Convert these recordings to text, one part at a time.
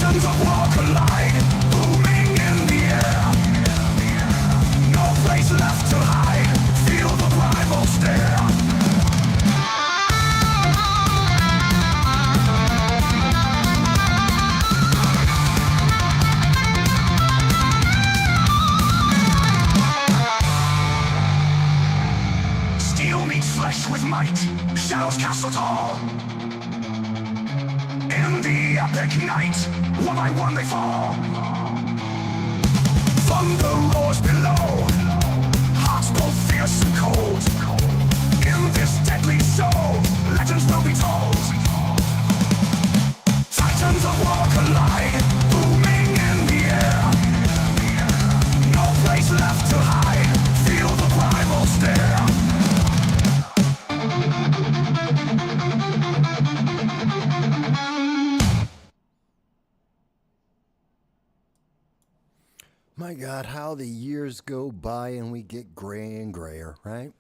Titans of war collide, booming in the air. No place left to hide, feel the primal stare. Steel meets flesh with might, shadows castle tall. In the epic night, one by one they fall. Thunder roars below, hearts both fierce and cold. In this deadly show, legends will be told. Titans of war collide, booming in the air. No place left to hide, feel the primal stare. My God, how the years go by and we get gray and grayer, right?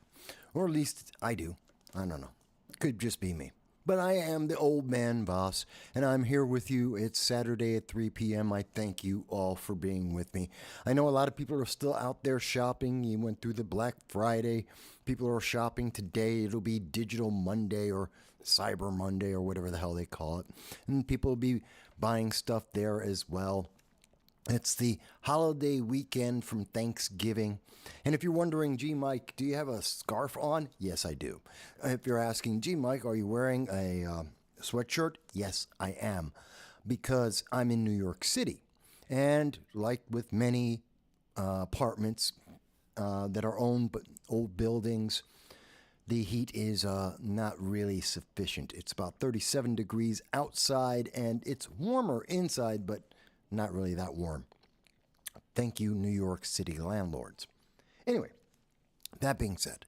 Or at least I do. I don't know. Could just be me. But I am the old man boss, and I'm here with you. It's Saturday at 3 p.m. I thank you all for being with me. I know a lot of people are still out there shopping. You went through the Black Friday. People are shopping today. It'll be Digital Monday or Cyber Monday or whatever the hell they call it. And people will be buying stuff there as well. It's the holiday weekend from Thanksgiving. And if you're wondering, gee, Mike, do you have a scarf on? Yes, I do. If you're asking, gee, Mike, are you wearing a sweatshirt? Yes, I am. Because I'm in New York City. And like with many apartments that are owned but old buildings, the heat is not really sufficient. It's about 37 degrees outside, and it's warmer inside, but not really that warm. Thank you, New York City landlords. Anyway, that being said,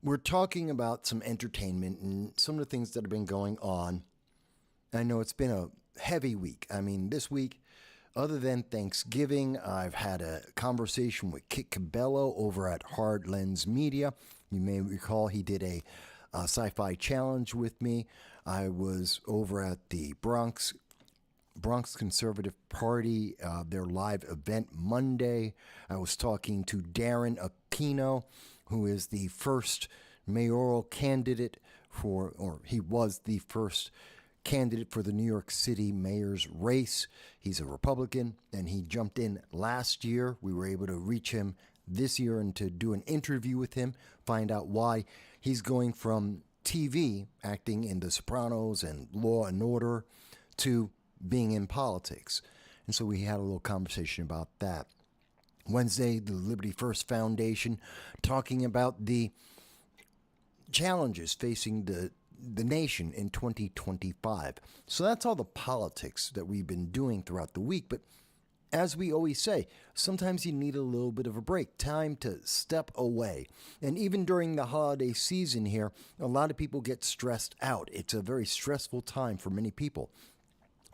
we're talking about some entertainment and some of the things that have been going on. I know it's been a heavy week. I mean, this week, other than Thanksgiving, I've had a conversation with Kit Cabello over at Hard Lens Media. You may recall he did a sci-fi challenge with me. I was over at the Bronx Conservative Party, their live event Monday. I was talking to Darren Aquino, who is the first mayoral candidate or he was the first candidate for the New York City mayor's race. He's a Republican, and he jumped in last year. We were able to reach him this year and to do an interview with him, find out why he's going from TV, acting in The Sopranos and Law and Order, to being in politics. And so we had a little conversation about that. Wednesday, the Liberty First Foundation talking about the challenges facing the nation in 2025. So that's all the politics that we've been doing throughout the week. But as we always say, sometimes you need a little bit of a break, time to step away. And even during the holiday season here, a lot of people get stressed out. It's a very stressful time for many people.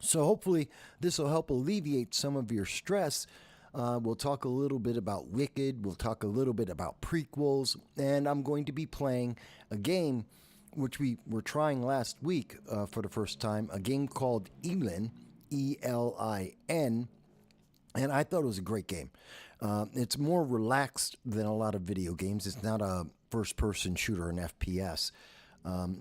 So hopefully this will help alleviate some of your stress. We'll talk a little bit about Wicked. We'll talk a little bit about prequels. And I'm going to be playing a game which we were trying last week for the first time, a game called Elin, E-L-I-N. And I thought it was a great game. It's more relaxed than a lot of video games. It's not a first-person shooter, an FPS.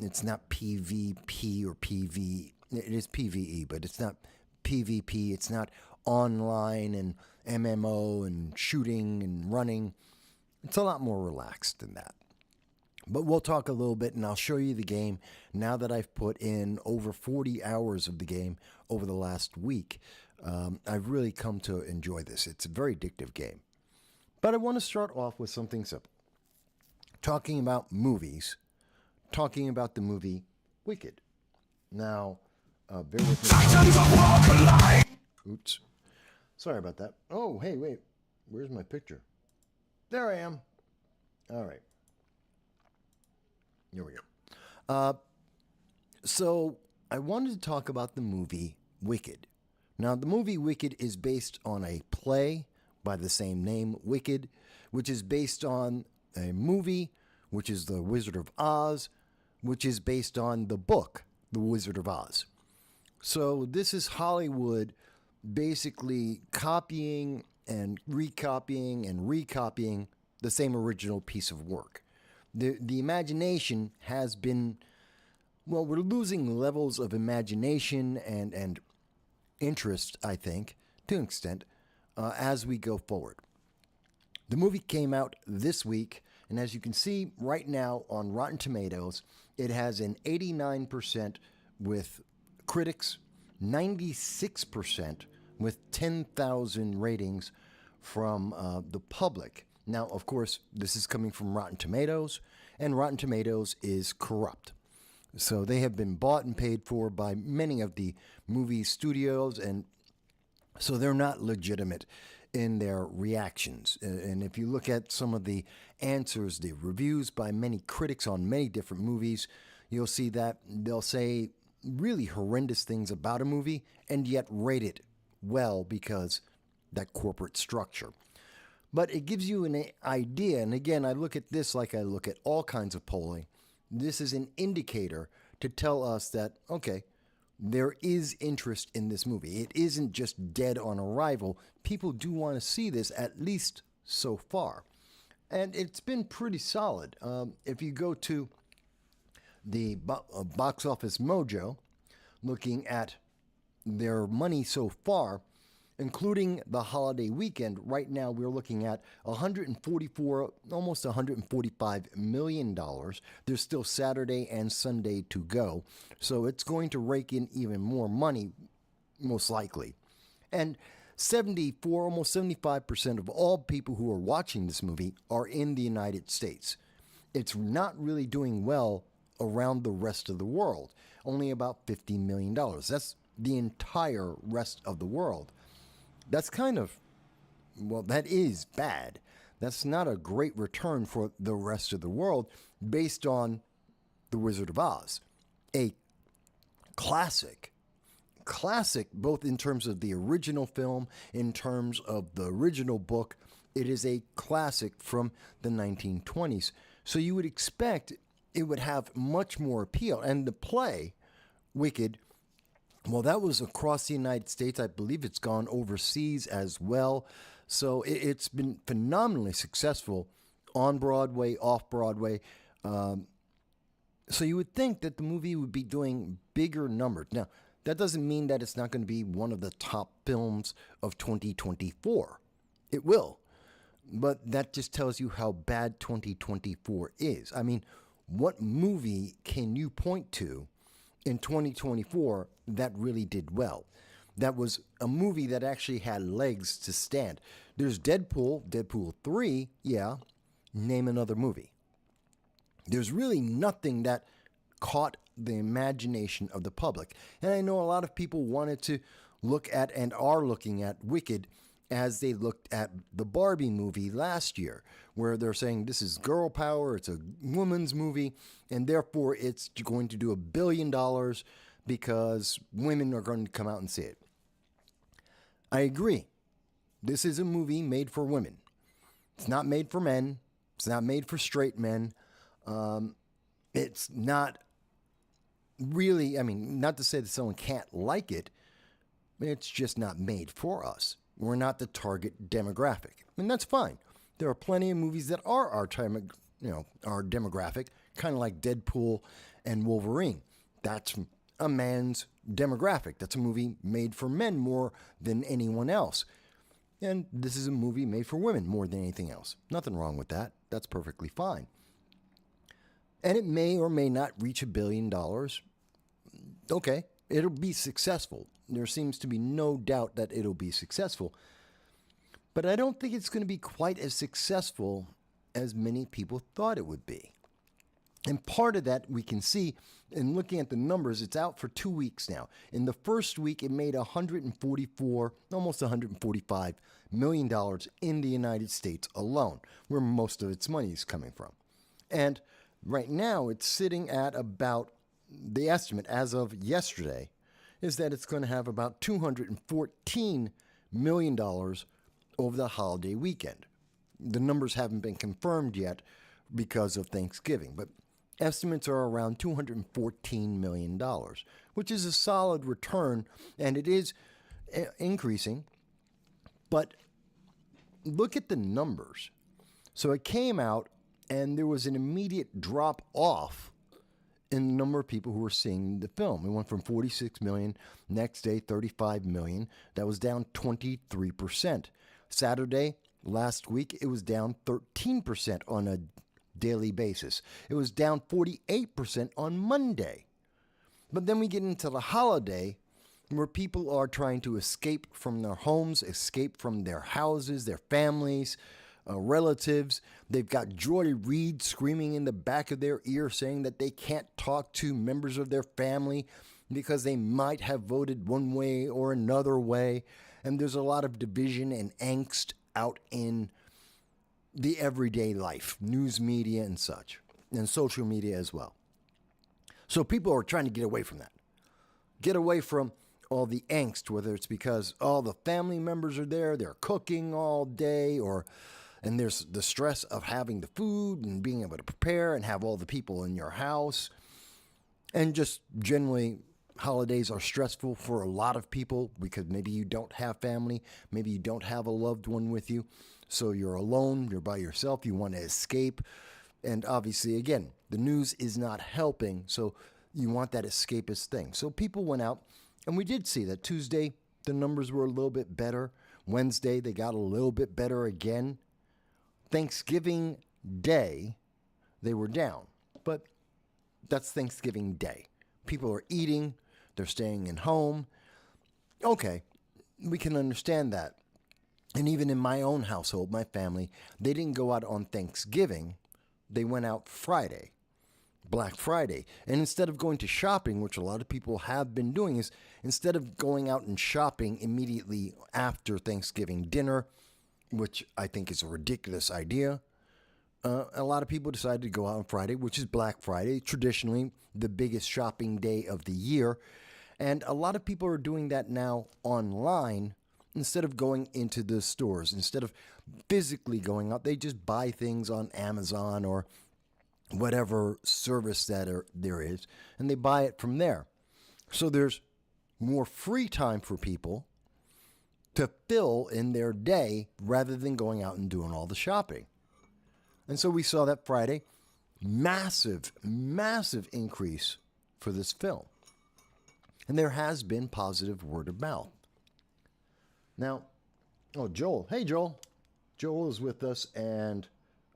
It's not PvP or PvE. It is PvE, but it's not PvP. It's not online and MMO and shooting and running. It's a lot more relaxed than that. But we'll talk a little bit, and I'll show you the game now that I've put in over 40 hours of the game over the last week. I've really come to enjoy this. It's a very addictive game. But I want to start off with something simple. Talking about movies. Talking about the movie Wicked. Now, bear with me. Oops. Sorry about that. Oh, hey, wait. Where's my picture? There I am. All right. Here we go. So I wanted to talk about the movie Wicked. Now, the movie Wicked is based on a play by the same name, Wicked, which is based on a movie, which is The Wizard of Oz, which is based on the book, The Wizard of Oz. So this is Hollywood basically copying and recopying the same original piece of work. The imagination has been, well, we're losing levels of imagination and interest, I think, to an extent, as we go forward. The movie came out this week, and as you can see right now on Rotten Tomatoes, it has an 89% with critics, 96% with 10,000 ratings from the public. Now, of course, this is coming from Rotten Tomatoes, and Rotten Tomatoes is corrupt. So they have been bought and paid for by many of the movie studios, and so they're not legitimate in their reactions. And if you look at some of the answers, the reviews by many critics on many different movies, you'll see that they'll say really horrendous things about a movie and yet rate it well because that corporate structure. But it gives you an idea, and again, I look at this like I look at all kinds of polling. This is an indicator to tell us that, okay, there is interest in this movie. It isn't just dead on arrival. People do want to see this, at least so far. And it's been pretty solid. If you go to the Box Office Mojo, looking at their money so far, including the holiday weekend, right now we're looking at 144, almost $145 million. There's still Saturday and Sunday to go, so it's going to rake in even more money, most likely. And 74, almost 75% of all people who are watching this movie are in the United States. It's not really doing well around the rest of the world, only about $50 million. That's the entire rest of the world. That's kind of, well, that is bad. That's not a great return for the rest of the world based on The Wizard of Oz, a classic both in terms of the original film, in terms of the original book. It is a classic from the 1920s. So you would expect it would have much more appeal. And the play, Wicked, well, that was across the United States. I believe it's gone overseas as well. So it's been phenomenally successful on Broadway, off Broadway. So you would think that the movie would be doing bigger numbers. Now, that doesn't mean that it's not going to be one of the top films of 2024. It will. But that just tells you how bad 2024 is. I mean, what movie can you point to in 2024 that really did well? That was a movie that actually had legs to stand. There's Deadpool 3, yeah. Name another movie. There's really nothing that caught the imagination of the public. And I know a lot of people wanted to look at and are looking at Wicked as they looked at the Barbie movie last year, where they're saying this is girl power, it's a woman's movie, and therefore it's going to do $1 billion because women are going to come out and see it. I agree. This is a movie made for women. It's not made for men. It's not made for straight men. It's not really, I mean, not to say that someone can't like it, it's just not made for us. We're not the target demographic. And that's fine. There are plenty of movies that are our demographic, kind of like Deadpool and Wolverine. That's a man's demographic. That's a movie made for men more than anyone else. And this is a movie made for women more than anything else. Nothing wrong with that. That's perfectly fine. And it may or may not reach $1 billion. Okay, it'll be successful. There seems to be no doubt that it'll be successful. But I don't think it's going to be quite as successful as many people thought it would be. And part of that we can see in looking at the numbers. It's out for 2 weeks now. In the first week, it made $144, almost $145 million in the United States alone, where most of its money is coming from. And right now, it's sitting at about, the estimate as of yesterday is that it's going to have about $214 million over the holiday weekend. The numbers haven't been confirmed yet because of Thanksgiving, but estimates are around $214 million, which is a solid return, and it is increasing. But look at the numbers. So it came out, and there was an immediate drop off in the number of people who were seeing the film. It went from 46 million, next day 35 million. That was down 23%. Saturday, last week, it was down 13% on a daily basis. It was down 48% on Monday. But then we get into the holiday where people are trying to escape from their homes, escape from their houses, their families, relatives. They've got Joy Reid screaming in the back of their ear saying that they can't talk to members of their family because they might have voted one way or another way. And there's a lot of division and angst out in the everyday life, news media and such, and social media as well. So people are trying to get away from that. Get away from all the angst, whether it's because all the family members are there, they're cooking all day, and there's the stress of having the food and being able to prepare and have all the people in your house. And just generally, holidays are stressful for a lot of people because maybe you don't have family, maybe you don't have a loved one with you. So you're alone, you're by yourself, you want to escape. And obviously, again, the news is not helping, so you want that escapist thing. So people went out, and we did see that Tuesday, the numbers were a little bit better. Wednesday, they got a little bit better again. Thanksgiving Day, they were down. But that's Thanksgiving Day. People are eating, they're staying in home. Okay, we can understand that. And even in my own household, my family, they didn't go out on Thanksgiving. They went out Friday, Black Friday. And instead of going to shopping, which a lot of people have been doing, is instead of going out and shopping immediately after Thanksgiving dinner, which I think is a ridiculous idea, a lot of people decided to go out on Friday, which is Black Friday, traditionally the biggest shopping day of the year. And a lot of people are doing that now online instead of going into the stores. Instead of physically going out, they just buy things on Amazon or whatever service that there is, and they buy it from there. So there's more free time for people to fill in their day rather than going out and doing all the shopping. And so we saw that Friday, massive increase for this film. And there has been positive word of mouth. Now, Joel. Hey, Joel. Joel is with us, and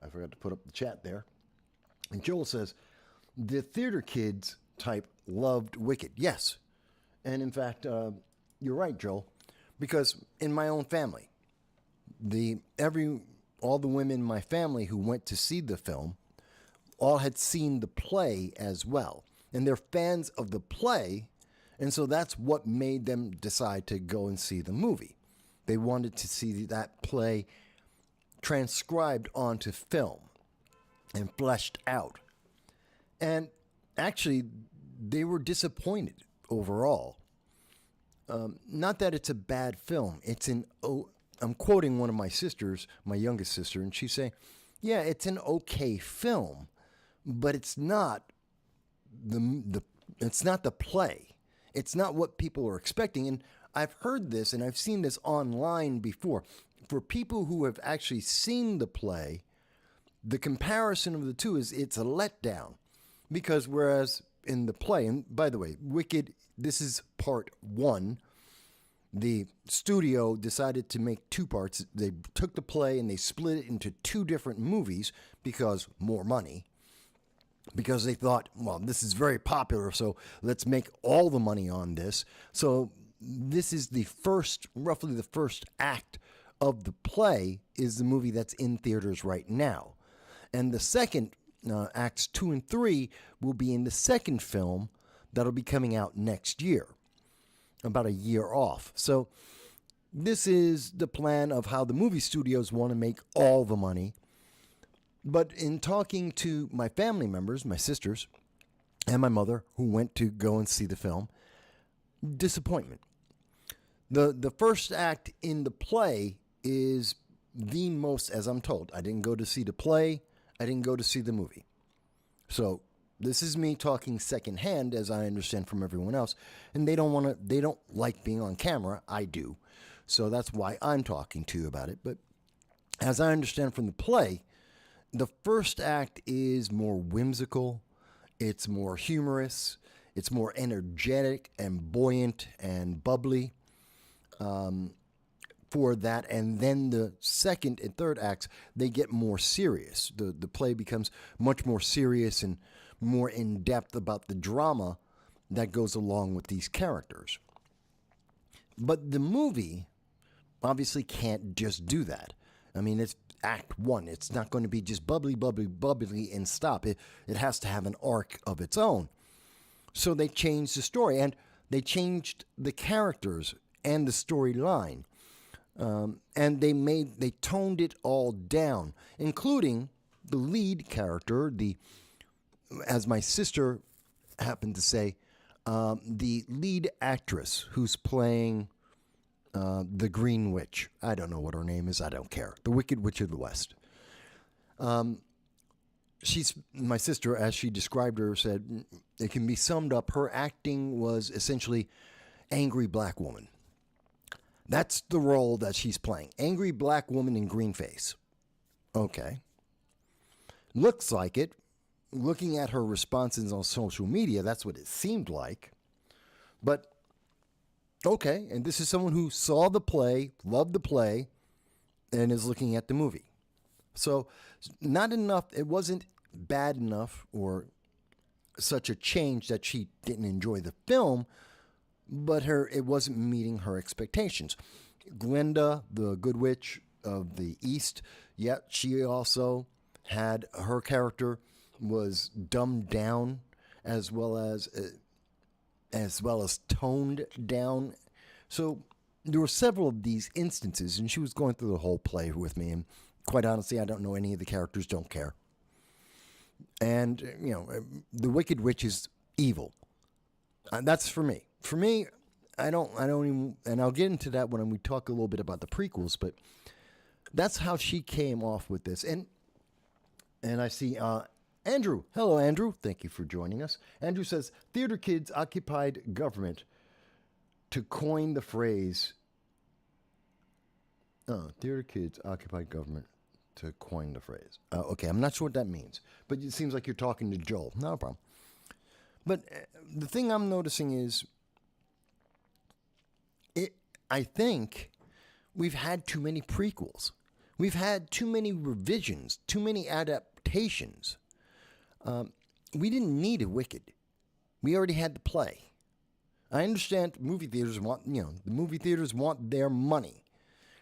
I forgot to put up the chat there. And Joel says, the theater kids type loved Wicked. Yes. And in fact, you're right, Joel, because in my own family, all the women in my family who went to see the film all had seen the play as well. And they're fans of the play, and so that's what made them decide to go and see the movie. They wanted to see that play transcribed onto film and fleshed out. And actually, they were disappointed overall. Not that it's a bad film. I'm quoting one of my sisters, my youngest sister, and she's saying, yeah, it's an okay film, but it's not it's not the play. It's not what people are expecting. And I've heard this and I've seen this online before. For people who have actually seen the play, the comparison of the two is it's a letdown. Because whereas in the play, and by the way, Wicked, this is part one. The studio decided to make two parts. They took the play and they split it into two different movies because more money. Because they thought, well, this is very popular, so let's make all the money on this. So this is roughly the first act of the play is the movie that's in theaters right now. And the second, acts 2 and 3, will be in the second film that'll be coming out next year, about a year off. So this is the plan of how the movie studios want to make all the money. But in talking to my family members, my sisters, and my mother, who went to go and see the film, disappointment. The first act in the play is the most, as I'm told, I didn't go to see the play, I didn't go to see the movie. So This is me talking secondhand, as I understand from everyone else, and they don't like being on camera. I do. So that's why I'm talking to you about it. But as I understand from the play, the first act is more whimsical, it's more humorous, it's more energetic and buoyant and bubbly for that. And then the second and third acts, they get more serious. The play becomes much more serious and more in depth about the drama that goes along with these characters. But the movie obviously can't just do that. I mean, it's act one. It's not going to be just bubbly, bubbly, bubbly and stop. It has to have an arc of its own. So they changed the story and they changed the characters and the storyline. And they toned it all down, including the lead character, as my sister happened to say, the lead actress who's playing the Green Witch. I don't know what her name is. I don't care. The Wicked Witch of the West. She's my sister, as she described her, said it can be summed up. Her acting was essentially angry black woman. That's the role that she's playing. Angry black woman in green face. Okay. Looks like it. Looking at her responses on social media, that's what it seemed like. But, okay, and this is someone who saw the play, loved the play, and is looking at the movie. So, not enough, it wasn't bad enough or such a change that she didn't enjoy the film, but it wasn't meeting her expectations. Glinda, the Good Witch of the East, yet she also had her character was dumbed down as well as toned down. So there were several of these instances, and she was going through the whole play with me. And quite honestly, I don't know any of the characters. Don't care. And the Wicked Witch is evil. That's for me. For me, I don't even, and I'll get into that when we talk a little bit about the prequels. But that's how she came off with this. And I see. Andrew. Hello, Andrew. Thank you for joining us. Andrew says, theater kids occupied government to coin the phrase. Theater kids occupied government to coin the phrase. Okay, I'm not sure what that means, but it seems like you're talking to Joel. Not a problem. But the thing I'm noticing is, I think we've had too many prequels. We've had too many revisions, too many adaptations. We didn't need a Wicked. We already had the play. I understand movie theaters want their money.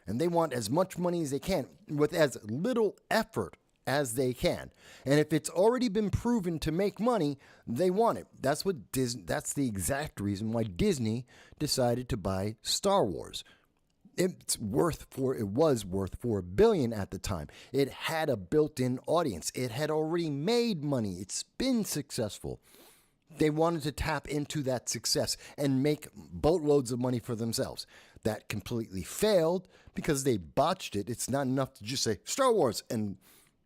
And they want as much money as they can with as little effort as they can. And if it's already been proven to make money, they want it. That's the exact reason why Disney decided to buy Star Wars. It was worth $4 billion at the time. It had a built-in audience. It had already made money. It's been successful. They wanted to tap into that success and make boatloads of money for themselves. That completely failed because they botched it. It's not enough to just say Star Wars and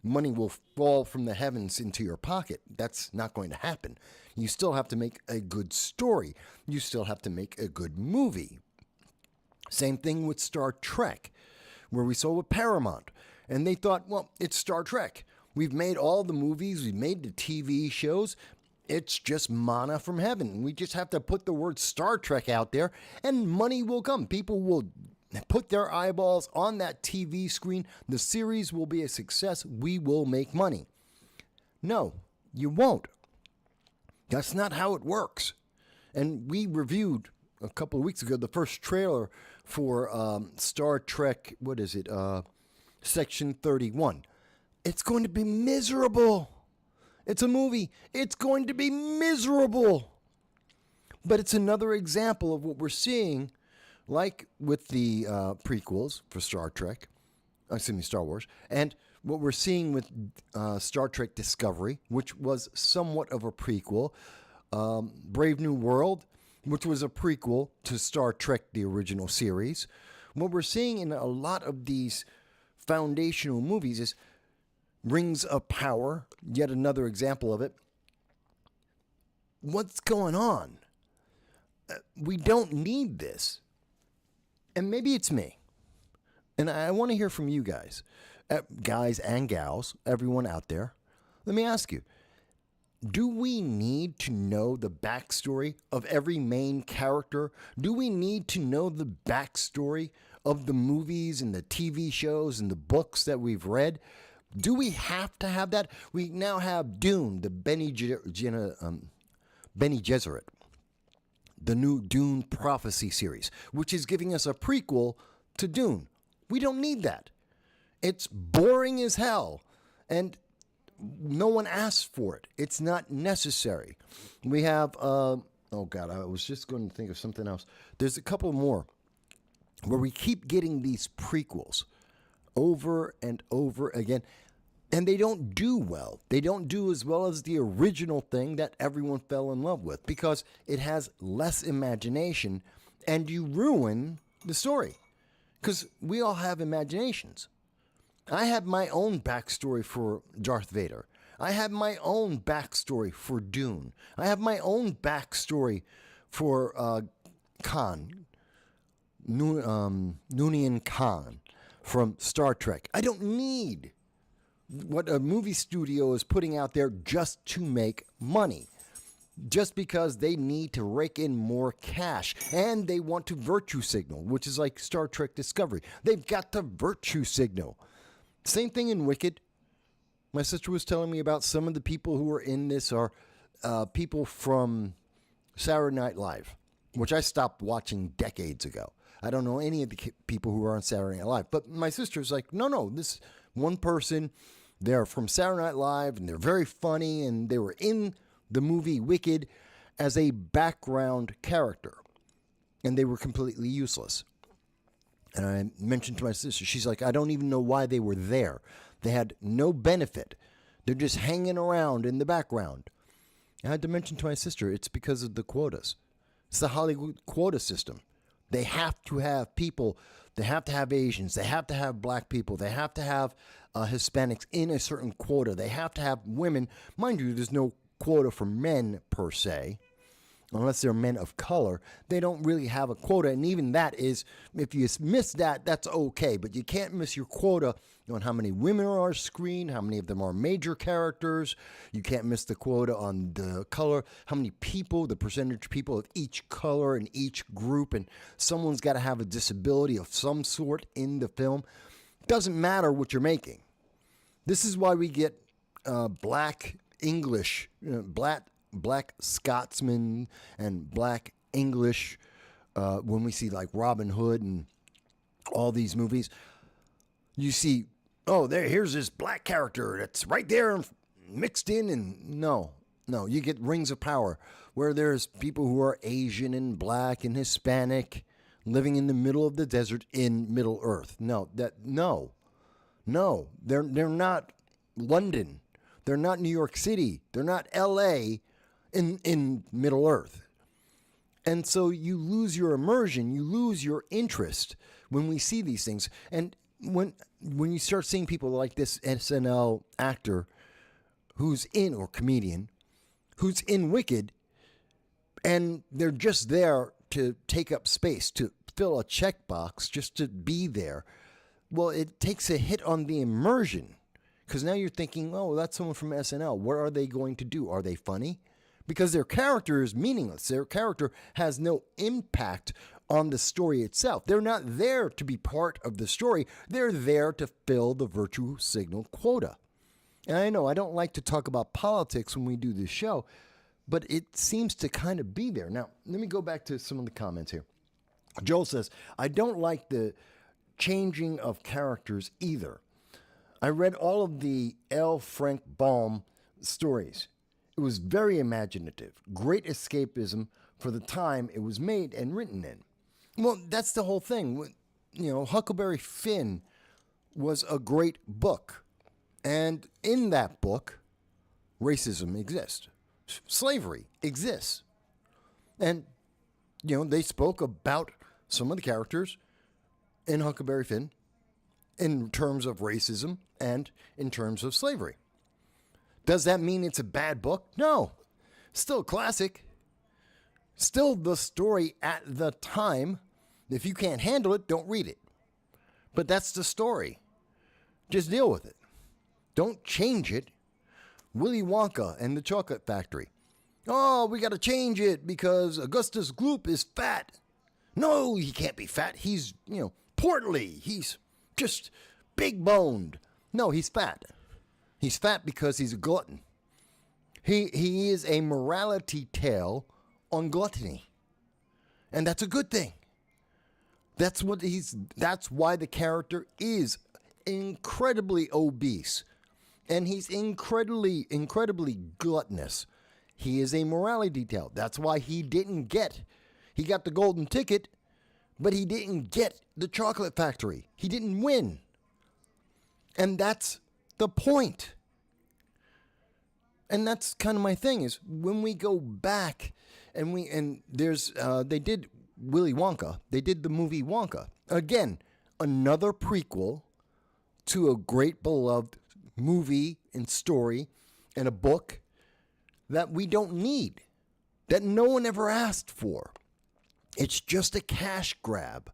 money will fall from the heavens into your pocket. That's not going to happen. You still have to make a good story. You still have to make a good movie. Same thing with Star Trek, where we saw with Paramount. And they thought, well, it's Star Trek. We've made all the movies. We've made the TV shows. It's just manna from heaven. We just have to put the word Star Trek out there and money will come. People will put their eyeballs on that TV screen. The series will be a success. We will make money. No, you won't. That's not how it works. And we reviewed a couple of weeks ago the first trailer for Star Trek, Section 31. It's going to be miserable. It's a movie. It's going to be miserable. But it's another example of what we're seeing, like with the prequels for Star Wars, and what we're seeing with Star Trek Discovery, which was somewhat of a prequel, Brave New World, which was a prequel to Star Trek, the original series. What we're seeing in a lot of these foundational movies is Rings of Power, yet another example of it. what's going on? We don't need this. And maybe it's me. And I want to hear from you guys, guys and gals, everyone out there. Let me ask you, do we need to know the backstory of every main character? Do we need to know the backstory of the movies and the TV shows and the books that we've read? Do we have to have that? We now have Dune, the Bene Gesserit, the new Dune prophecy series, which is giving us a prequel to Dune. We don't need that. It's boring as hell, and no one asked for it. It's not necessary. We have, oh God, I was just going to think of something else. There's a couple more where we keep getting these prequels over and over again, and they don't do well. They don't do as well as the original thing that everyone fell in love with because it has less imagination, and you ruin the story because we all have imaginations. I have my own backstory for Darth Vader. I have my own backstory for Dune. I have my own backstory for Khan, Noonien Khan from Star Trek. I don't need what a movie studio is putting out there just to make money. Just because they need to rake in more cash and they want to virtue signal, which is like Star Trek Discovery. They've got to virtue signal. Same thing in Wicked. My sister was telling me about some of the people who are in this are people from Saturday Night Live, which I stopped watching decades ago. I don't know any of the people who are on Saturday Night Live. But my sister's like, no, this one person, they're from Saturday Night Live, and they're very funny, and they were in the movie Wicked as a background character, and they were completely useless. And I mentioned to my sister, she's like, I don't even know why they were there. They had no benefit. They're just hanging around in the background. I had to mention to my sister, it's because of the quotas. It's the Hollywood quota system. They have to have people. They have to have Asians. They have to have black people. They have to have Hispanics in a certain quota. They have to have women. Mind you, there's no quota for men per se. Unless they're men of color, they don't really have a quota. And even that is, if you miss that, that's okay. But you can't miss your quota on how many women are on screen, how many of them are major characters. You can't miss the quota on the color, how many people, the percentage of people of each color in each group. And someone's got to have a disability of some sort in the film. Doesn't matter what you're making. This is why we get black English, black Scotsman and black English when we see like Robin Hood and all these movies. You see, here's this black character that's right there mixed in, and no, you get Rings of Power where there's people who are Asian and black and Hispanic living in the middle of the desert in Middle Earth. No, they're not London. They're not New York City. They're not L.A. in Middle Earth. And so you lose your immersion, you lose your interest when we see these things. And when you start seeing people like this SNL actor who's in, or comedian, who's in Wicked, and they're just there to take up space, to fill a checkbox, just to be there, well, it takes a hit on the immersion. Because now you're thinking, that's someone from SNL. What are they going to do? Are they funny? Because their character is meaningless. Their character has no impact on the story itself. They're not there to be part of the story. They're there to fill the virtue signal quota. And I know I don't like to talk about politics when we do this show, but it seems to kind of be there. Now, let me go back to some of the comments here. Joel says, I don't like the changing of characters either. I read all of the L. Frank Baum stories. It was very imaginative, great escapism for the time it was made and written in. Well, that's the whole thing. Huckleberry Finn was a great book. And in that book, racism exists. Slavery exists. And, they spoke about some of the characters in Huckleberry Finn in terms of racism and in terms of slavery. Does that mean it's a bad book? No. Still classic. Still the story at the time. If you can't handle it, don't read it. But that's the story. Just deal with it. Don't change it. Willy Wonka and the Chocolate Factory. Oh, we got to change it because Augustus Gloop is fat. No, he can't be fat. He's, portly. He's just big boned. No, he's fat. He's fat because he's a glutton. He is a morality tale on gluttony. And that's a good thing. That's why the character is incredibly obese. And he's incredibly gluttonous. He is a morality tale. That's why he got the golden ticket, but he didn't get the Chocolate Factory. He didn't win. And that's the point. And that's kind of my thing is when we go back they did Willy Wonka. They did the movie Wonka. Again, another prequel to a great beloved movie and story and a book that we don't need, that no one ever asked for. It's just a cash grab.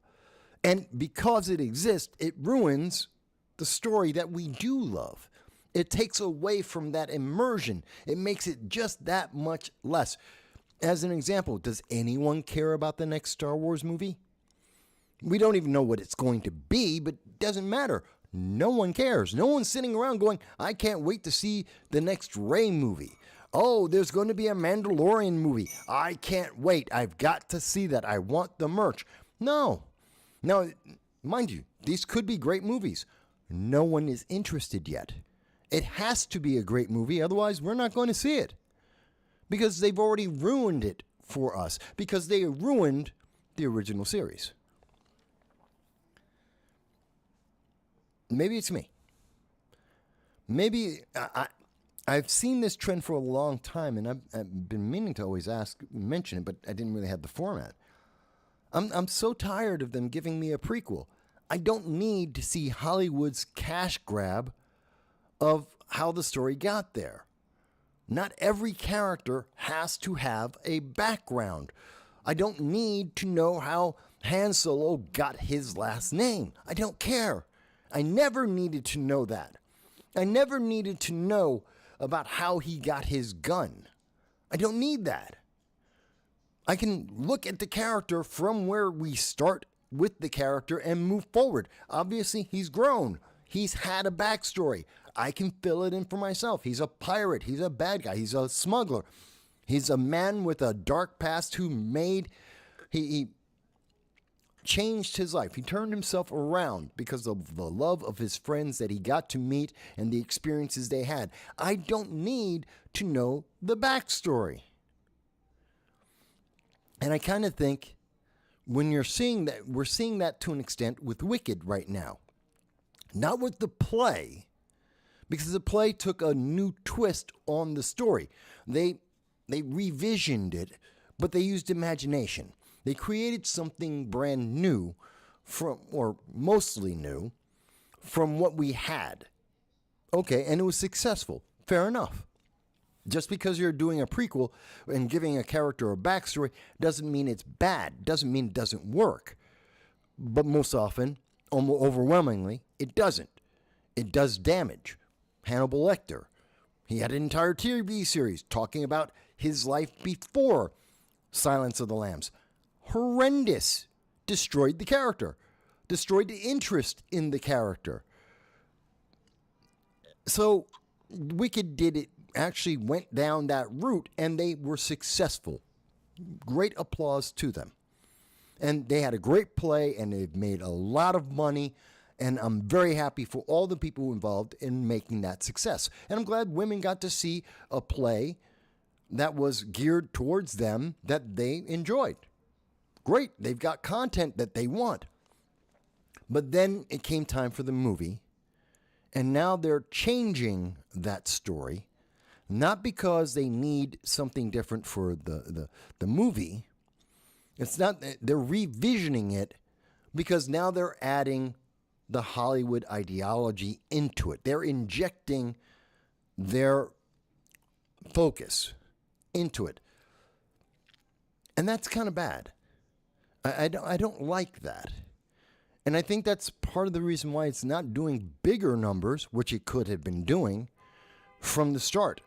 And because it exists, it ruins the story that we do love. It takes away from that immersion. It makes it just that much less. As an example, does anyone care about the next Star Wars movie? We don't even know what it's going to be, but it doesn't matter. No one cares. No one's sitting around going, I can't wait to see the next Rey movie. Oh, there's going to be a Mandalorian movie. I can't wait. I've got to see that. I want the merch. No. Now, mind you, these could be great movies. No one is interested yet. It has to be a great movie, otherwise we're not going to see it. Because they've already ruined it for us. Because they ruined the original series. Maybe it's me. Maybe I've seen this trend for a long time, and I've been meaning to always mention it, but I didn't really have the format. I'm so tired of them giving me a prequel. I don't need to see Hollywood's cash grab of how the story got there. Not every character has to have a background. I don't need to know how Han Solo got his last name. I don't care. I never needed to know that. I never needed to know about how he got his gun. I don't need that. I can look at the character from where we start with the character and move forward. Obviously, he's grown. He's had a backstory. I can fill it in for myself. He's a pirate. He's a bad guy. He's a smuggler. He's a man with a dark past who he changed his life. He turned himself around because of the love of his friends that he got to meet and the experiences they had. I don't need to know the backstory. And I kind of think when you're seeing that, we're seeing that to an extent with Wicked right now. Not with the play, because the play took a new twist on the story. They revisioned it, but they used imagination. They created something brand new or mostly new, from what we had. Okay, and it was successful. Fair enough. Just because you're doing a prequel and giving a character a backstory doesn't mean it's bad. Doesn't mean it doesn't work. But most often, overwhelmingly, it doesn't. It does damage. Hannibal Lecter, he had an entire TV series talking about his life before Silence of the Lambs. Horrendous. Destroyed the character. Destroyed the interest in the character. So, Wicked did it, actually went down that route, and they were successful. Great applause to them. And they had a great play, and they've made a lot of money, and I'm very happy for all the people involved in making that success. And I'm glad women got to see a play that was geared towards them that they enjoyed. Great, they've got content that they want. But then it came time for the movie, and now they're changing that story, not because they need something different for the movie. It's not, they're revisioning it because now they're adding the Hollywood ideology into it. They're injecting their focus into it. And that's kind of bad. I don't like that. And I think that's part of the reason why it's not doing bigger numbers, which it could have been doing from the start,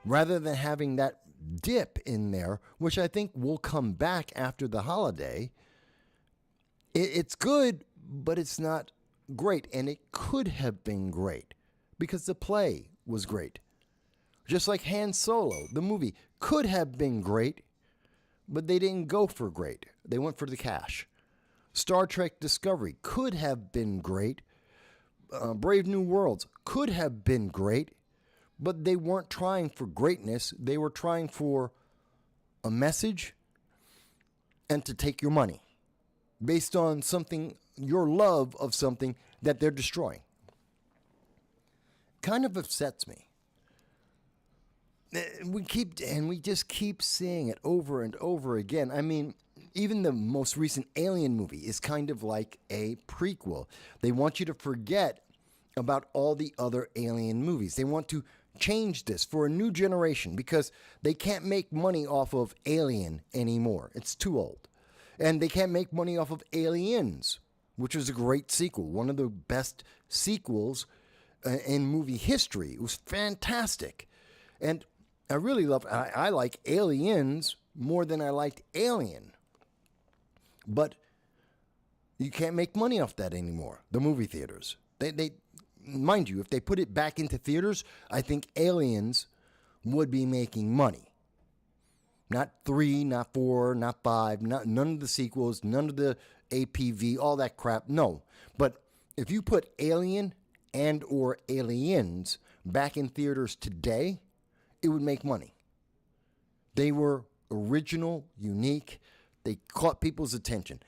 rather than having that dip in there, which I think will come back after the holiday. It's good, but it's not great. And it could have been great because the play was great. Just like Han Solo, the movie could have been great, but they didn't go for great. They went for the cash. Star Trek Discovery could have been great. Brave New Worlds could have been great, but they weren't trying for greatness. They were trying for a message and to take your money based on something, your love of something that they're destroying. Kind of upsets me. We just keep seeing it over and over again. I mean, even the most recent Alien movie is kind of like a prequel. They want you to forget about all the other Alien movies. They want to change this for a new generation because they can't make money off of Alien anymore. It's too old. And they can't make money off of Aliens, which was a great sequel, one of the best sequels in movie history. It was fantastic. And I really I like Aliens more than I liked Alien. But you can't make money off that anymore, the movie theaters. They mind you, if they put it back into theaters, I think Aliens would be making money. Not 3, not 4, not 5, none of the sequels, none of the APV, all that crap. No. But if you put Alien and or Aliens back in theaters today, it would make money. They were original, unique. They caught people's attention.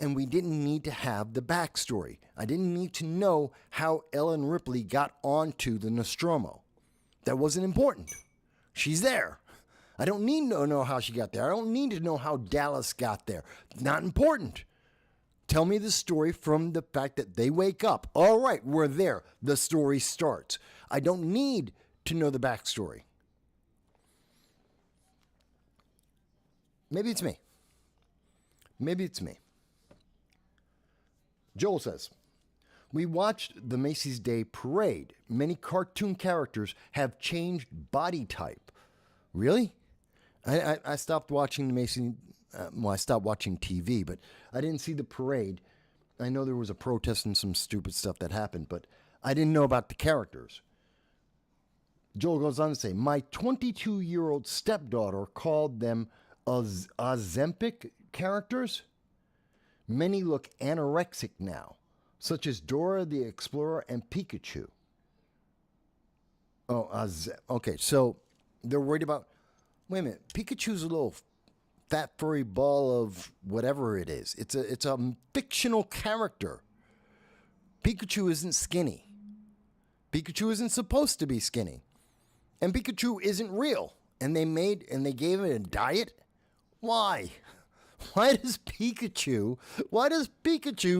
And we didn't need to have the backstory. I didn't need to know how Ellen Ripley got onto the Nostromo. That wasn't important. She's there. I don't need to know how she got there. I don't need to know how Dallas got there. Not important. Tell me the story from the fact that they wake up. All right, we're there. The story starts. I don't need to know the backstory. Maybe it's me. Maybe it's me. Joel says, we watched the Macy's Day Parade. Many cartoon characters have changed body type. Really? I stopped watching the Macy's, I stopped watching TV, but I didn't see the parade. I know there was a protest and some stupid stuff that happened, but I didn't know about the characters. Joel goes on to say, my 22-year-old stepdaughter called them Ozempic characters. Many look anorexic now, such as Dora the Explorer and Pikachu. Oh, okay, so they're worried about... Wait a minute, Pikachu's a little fat furry ball of whatever it is. It's a fictional character. Pikachu isn't skinny. Pikachu isn't supposed to be skinny. And Pikachu isn't real. And they gave it a diet? Why? Why does Pikachu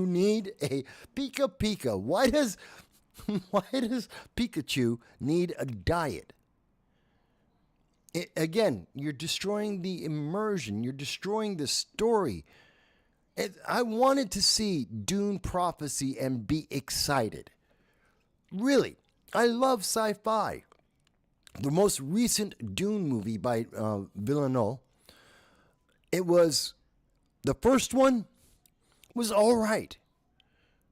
need a Pika Pika? Why does Pikachu need a diet? Again, you're destroying the immersion. You're destroying the story. I wanted to see Dune Prophecy and be excited. Really, I love sci-fi. The most recent Dune movie by Villeneuve, the first one was all right.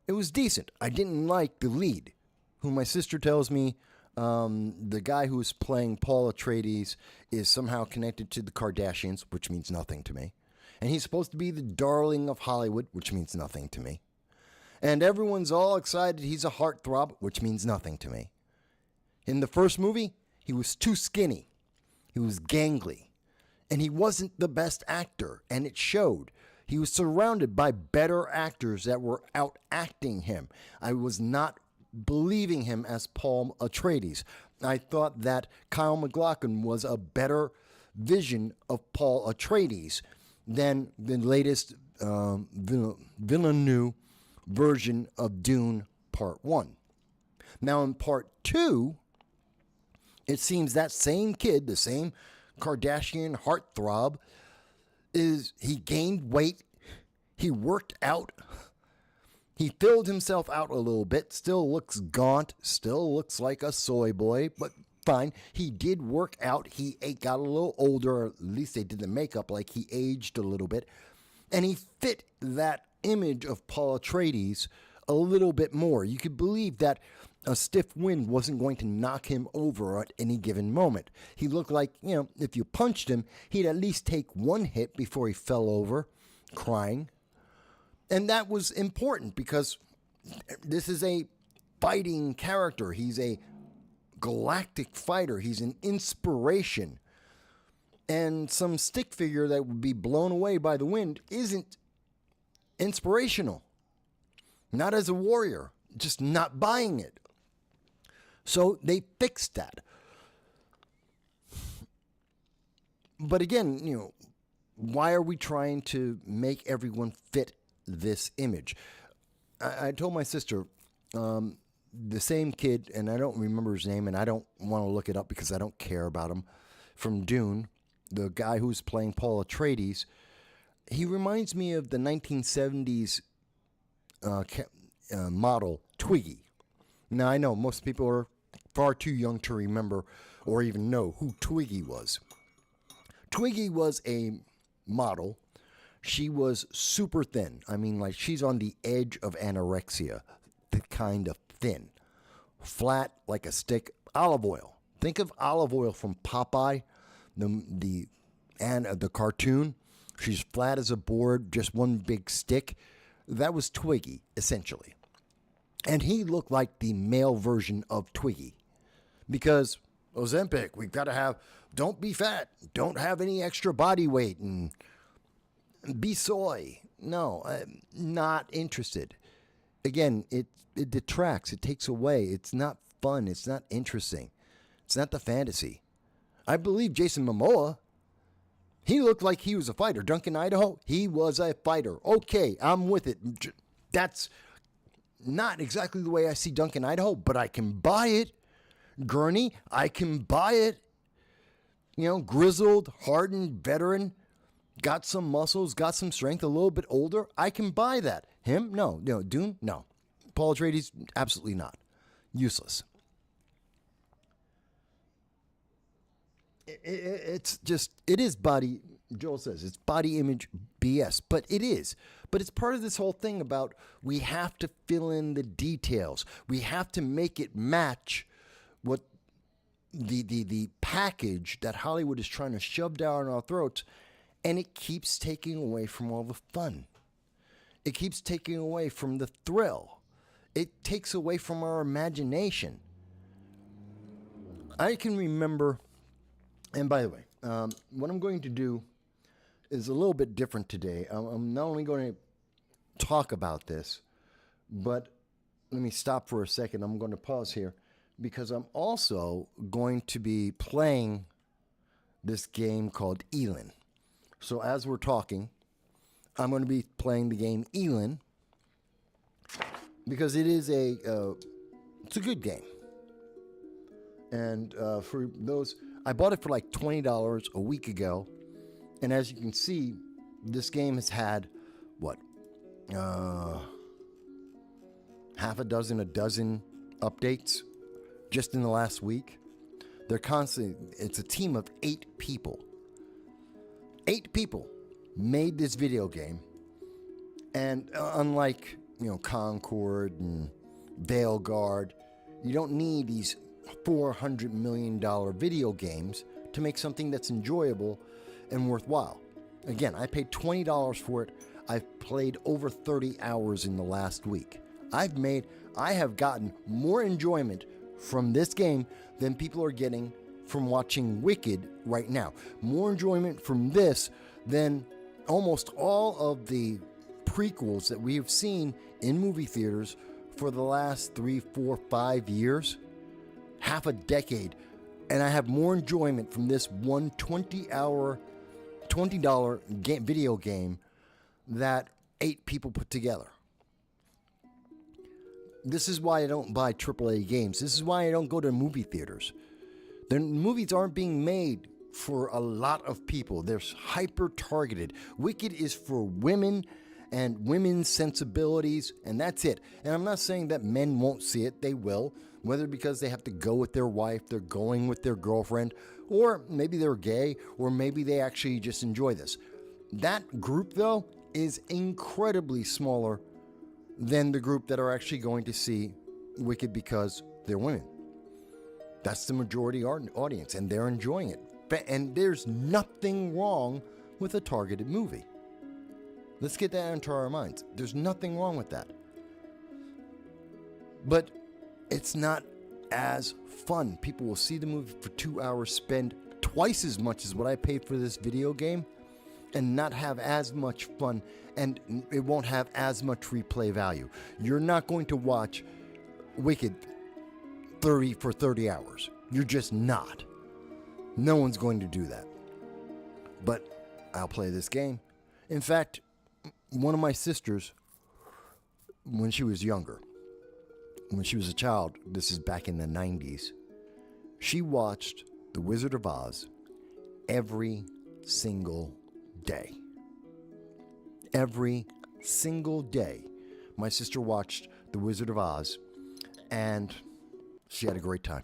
It was decent. I didn't like the lead, who my sister tells me the guy who is playing Paul Atreides is somehow connected to the Kardashians, which means nothing to me. And he's supposed to be the darling of Hollywood, which means nothing to me. And everyone's all excited he's a heartthrob, which means nothing to me. In the first movie, he was too skinny. He was gangly. And he wasn't the best actor, and it showed. He was surrounded by better actors that were out-acting him. I was not believing him as Paul Atreides. I thought that Kyle MacLachlan was a better vision of Paul Atreides than the latest Villeneuve version of Dune Part 1. Now in Part 2, it seems that same kid, the same Kardashian heartthrob is he gained weight, he worked out, he filled himself out a little bit, still looks gaunt, still looks like a soy boy, but fine. He did work out, he got a little older, or at least they did the makeup like he aged a little bit, and he fit that image of Paul Atreides a little bit more. You could believe that a stiff wind wasn't going to knock him over at any given moment. He looked like, if you punched him, he'd at least take one hit before he fell over, crying. And that was important because this is a fighting character. He's a galactic fighter. He's an inspiration. And some stick figure that would be blown away by the wind isn't inspirational. Not as a warrior. Just not buying it. So they fixed that. But again, why are we trying to make everyone fit this image? I told my sister, the same kid, and I don't remember his name, and I don't want to look it up because I don't care about him, from Dune, the guy who's playing Paul Atreides, he reminds me of the 1970s model Twiggy. Now, I know most people are far too young to remember or even know who Twiggy was. Twiggy was a model. She was super thin. I mean, like she's on the edge of anorexia, the kind of thin. Flat like a stick. Olive oil. Think of olive oil from Popeye, the cartoon. She's flat as a board, just one big stick. That was Twiggy, essentially. And he looked like the male version of Twiggy. Because Ozempic, we've got to have, don't be fat, don't have any extra body weight, and be soy. No, I'm not interested. Again, it detracts, it takes away. It's not fun, it's not interesting. It's not the fantasy. I believe Jason Momoa, he looked like he was a fighter. Duncan Idaho, he was a fighter. Okay, I'm with it. That's not exactly the way I see Duncan Idaho, but I can buy it. Gurney, I can buy it. Grizzled, hardened, veteran, got some muscles, got some strength, a little bit older. I can buy that. Him? No. Dune? No. Paul Atreides? Absolutely not. Useless. It's just, it is body, Joel says, it's body image BS, but it is. But it's part of this whole thing about we have to fill in the details. We have to make it match what the package that Hollywood is trying to shove down our throats, and it keeps taking away from all the fun. It keeps taking away from the thrill. It takes away from our imagination. I can remember, and by the way, what I'm going to do is a little bit different today. I'm not only going to talk about this, but let me stop for a second. I'm going to pause here because I'm also going to be playing this game called Elin. So as we're talking, I'm going to be playing the game Elin because it is it's a good game. And for those, I bought it for like $20 a week ago. And as you can see, this game has had, half a dozen updates just in the last week. They're constantly, it's a team of 8 people. 8 people made this video game. And unlike, Concord and Veilguard, you don't need these $400 million video games to make something that's enjoyable and worthwhile. Again, I paid $20 for it. I've played over 30 hours in the last week. I have gotten more enjoyment from this game than people are getting from watching Wicked right now. More enjoyment from this than almost all of the prequels that we have seen in movie theaters for the last 3, 4, 5 years. Half a decade. And I have more enjoyment from this one $20 video game that 8 people put together. This is why I don't buy AAA games. This is why I don't go to movie theaters. The movies aren't being made for a lot of people. They're hyper targeted. Wicked is for women and women's sensibilities, and that's it. And I'm not saying that men won't see it. They will, whether because they have to go with their wife, they're going with their girlfriend, or maybe they're gay, or maybe they actually just enjoy this. That group, though, is incredibly smaller than the group that are actually going to see Wicked because they're women. That's the majority audience, and they're enjoying it. And there's nothing wrong with a targeted movie. Let's get that into our minds. There's nothing wrong with that. But it's not as fun. People will see the movie for 2 hours, spend twice as much as what I paid for this video game, and not have as much fun, and it won't have as much replay value. You're not going to watch Wicked 30 hours. You're just not. No one's going to do that. But I'll play this game. In fact, one of my sisters, when she was younger, when she was a child, this is back in the 90s, she watched The Wizard of Oz every single day. Every single day, my sister watched The Wizard of Oz, and she had a great time.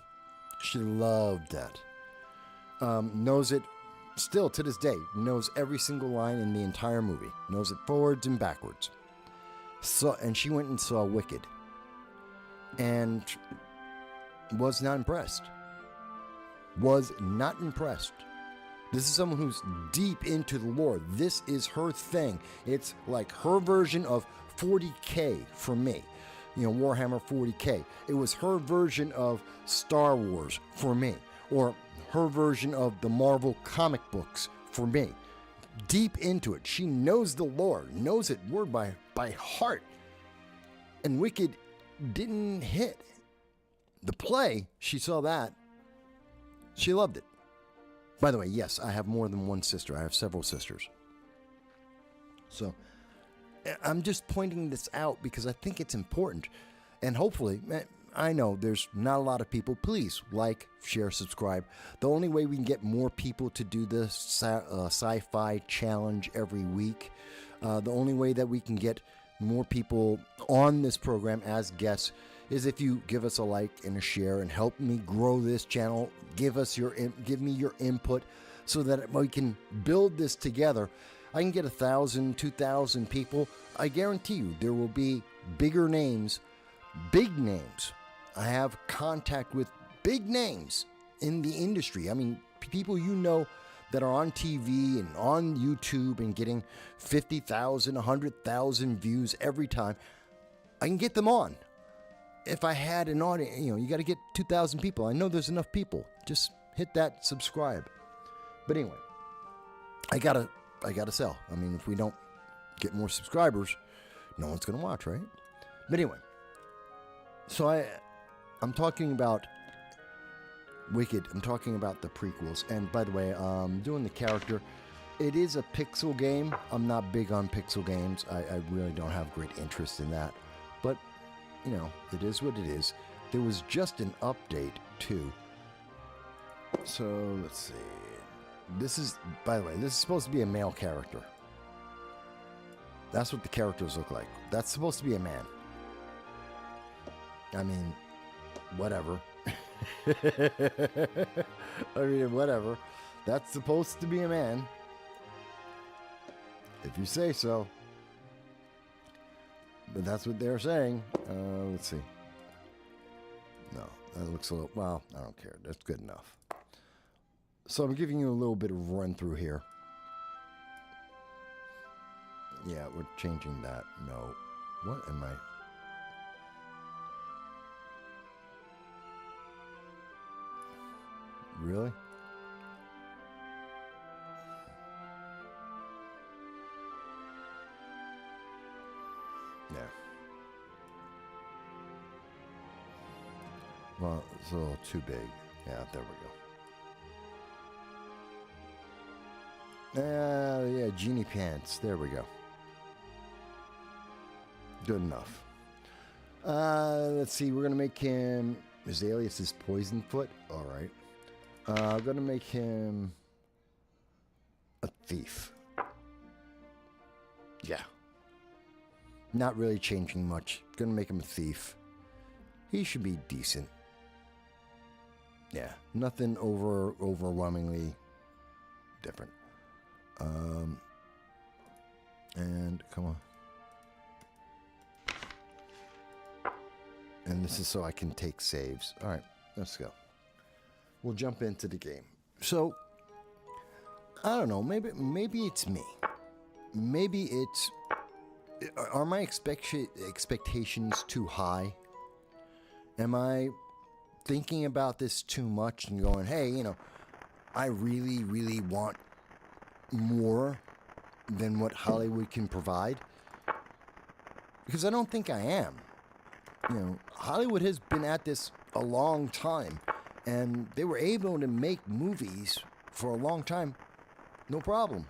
She loved that. Knows it still to this day. Knows every single line in the entire movie. Knows it forwards and backwards. And she went and saw Wicked, and was not impressed. Was not impressed. This is someone who's deep into the lore. This is her thing. It's like her version of 40K for me. Warhammer 40K. It was her version of Star Wars for me. Or her version of the Marvel comic books for me. Deep into it. She knows the lore. Knows it word by heart. And Wicked didn't hit. The play, she saw that. She loved it. By the way, yes, I have more than one sister. I have several sisters. So, I'm just pointing this out because I think it's important. And hopefully, I know there's not a lot of people. Please like, share, subscribe. The only way we can get more people to do this sci-fi challenge every week, the only way that we can get more people on this program as guests is if you give us a like and a share and help me grow this channel. Give me your input so that we can build this together. I can get 1,000, 2,000 people. I guarantee you there will be bigger names, big names. I have contact with big names in the industry. I mean, people that are on TV and on YouTube and getting 50,000, 100,000 views every time. I can get them on. If I had an audience, you got to get 2,000 people. I know there's enough people. Just hit that subscribe. But anyway, I gotta sell. I mean, if we don't get more subscribers, no one's gonna watch, right? But anyway, so I'm talking about Wicked. I'm talking about the prequels. And by the way, doing the character, it is a pixel game. I'm not big on pixel games. I really don't have great interest in that. But it is what it is. There was just an update too. So let's see. This is, by the way, this is supposed to be a male character. That's what the characters look like. That's supposed to be a man. I mean, whatever. Whatever. That's supposed to be a man. If you say so. But that's what they're saying. Let's see. No, that looks a little... Well, I don't care. That's good enough. So I'm giving you a little bit of run through here. Yeah, we're changing that. No. What am I... Really? Yeah. Well, it's a little too big. Yeah, there we go. Yeah, genie pants. There we go. Good enough. Let's see. We're going to make him... His alias is Poisonfoot. All right. I'm going to make him... a thief. Yeah. Not really changing much. Gonna make him a thief. He should be decent. Yeah, nothing overwhelmingly different. And come on. And this is so I can take saves. All right, let's go. We'll jump into the game. So, I don't know. Maybe it's me. Maybe it's. Are my expectations too high? Am I thinking about this too much and going, hey, I really, really want more than what Hollywood can provide? Because I don't think I am. Hollywood has been at this a long time, and they were able to make movies for a long time, no problem.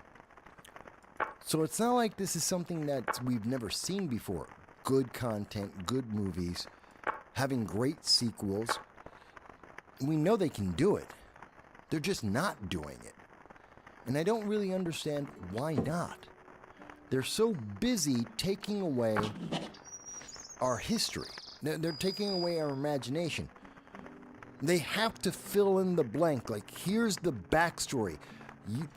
So it's not like this is something that we've never seen before. Good content, good movies, having great sequels. We know they can do it. They're just not doing it. And I don't really understand why not. They're so busy taking away our history. They're taking away our imagination. They have to fill in the blank. Like, here's the backstory.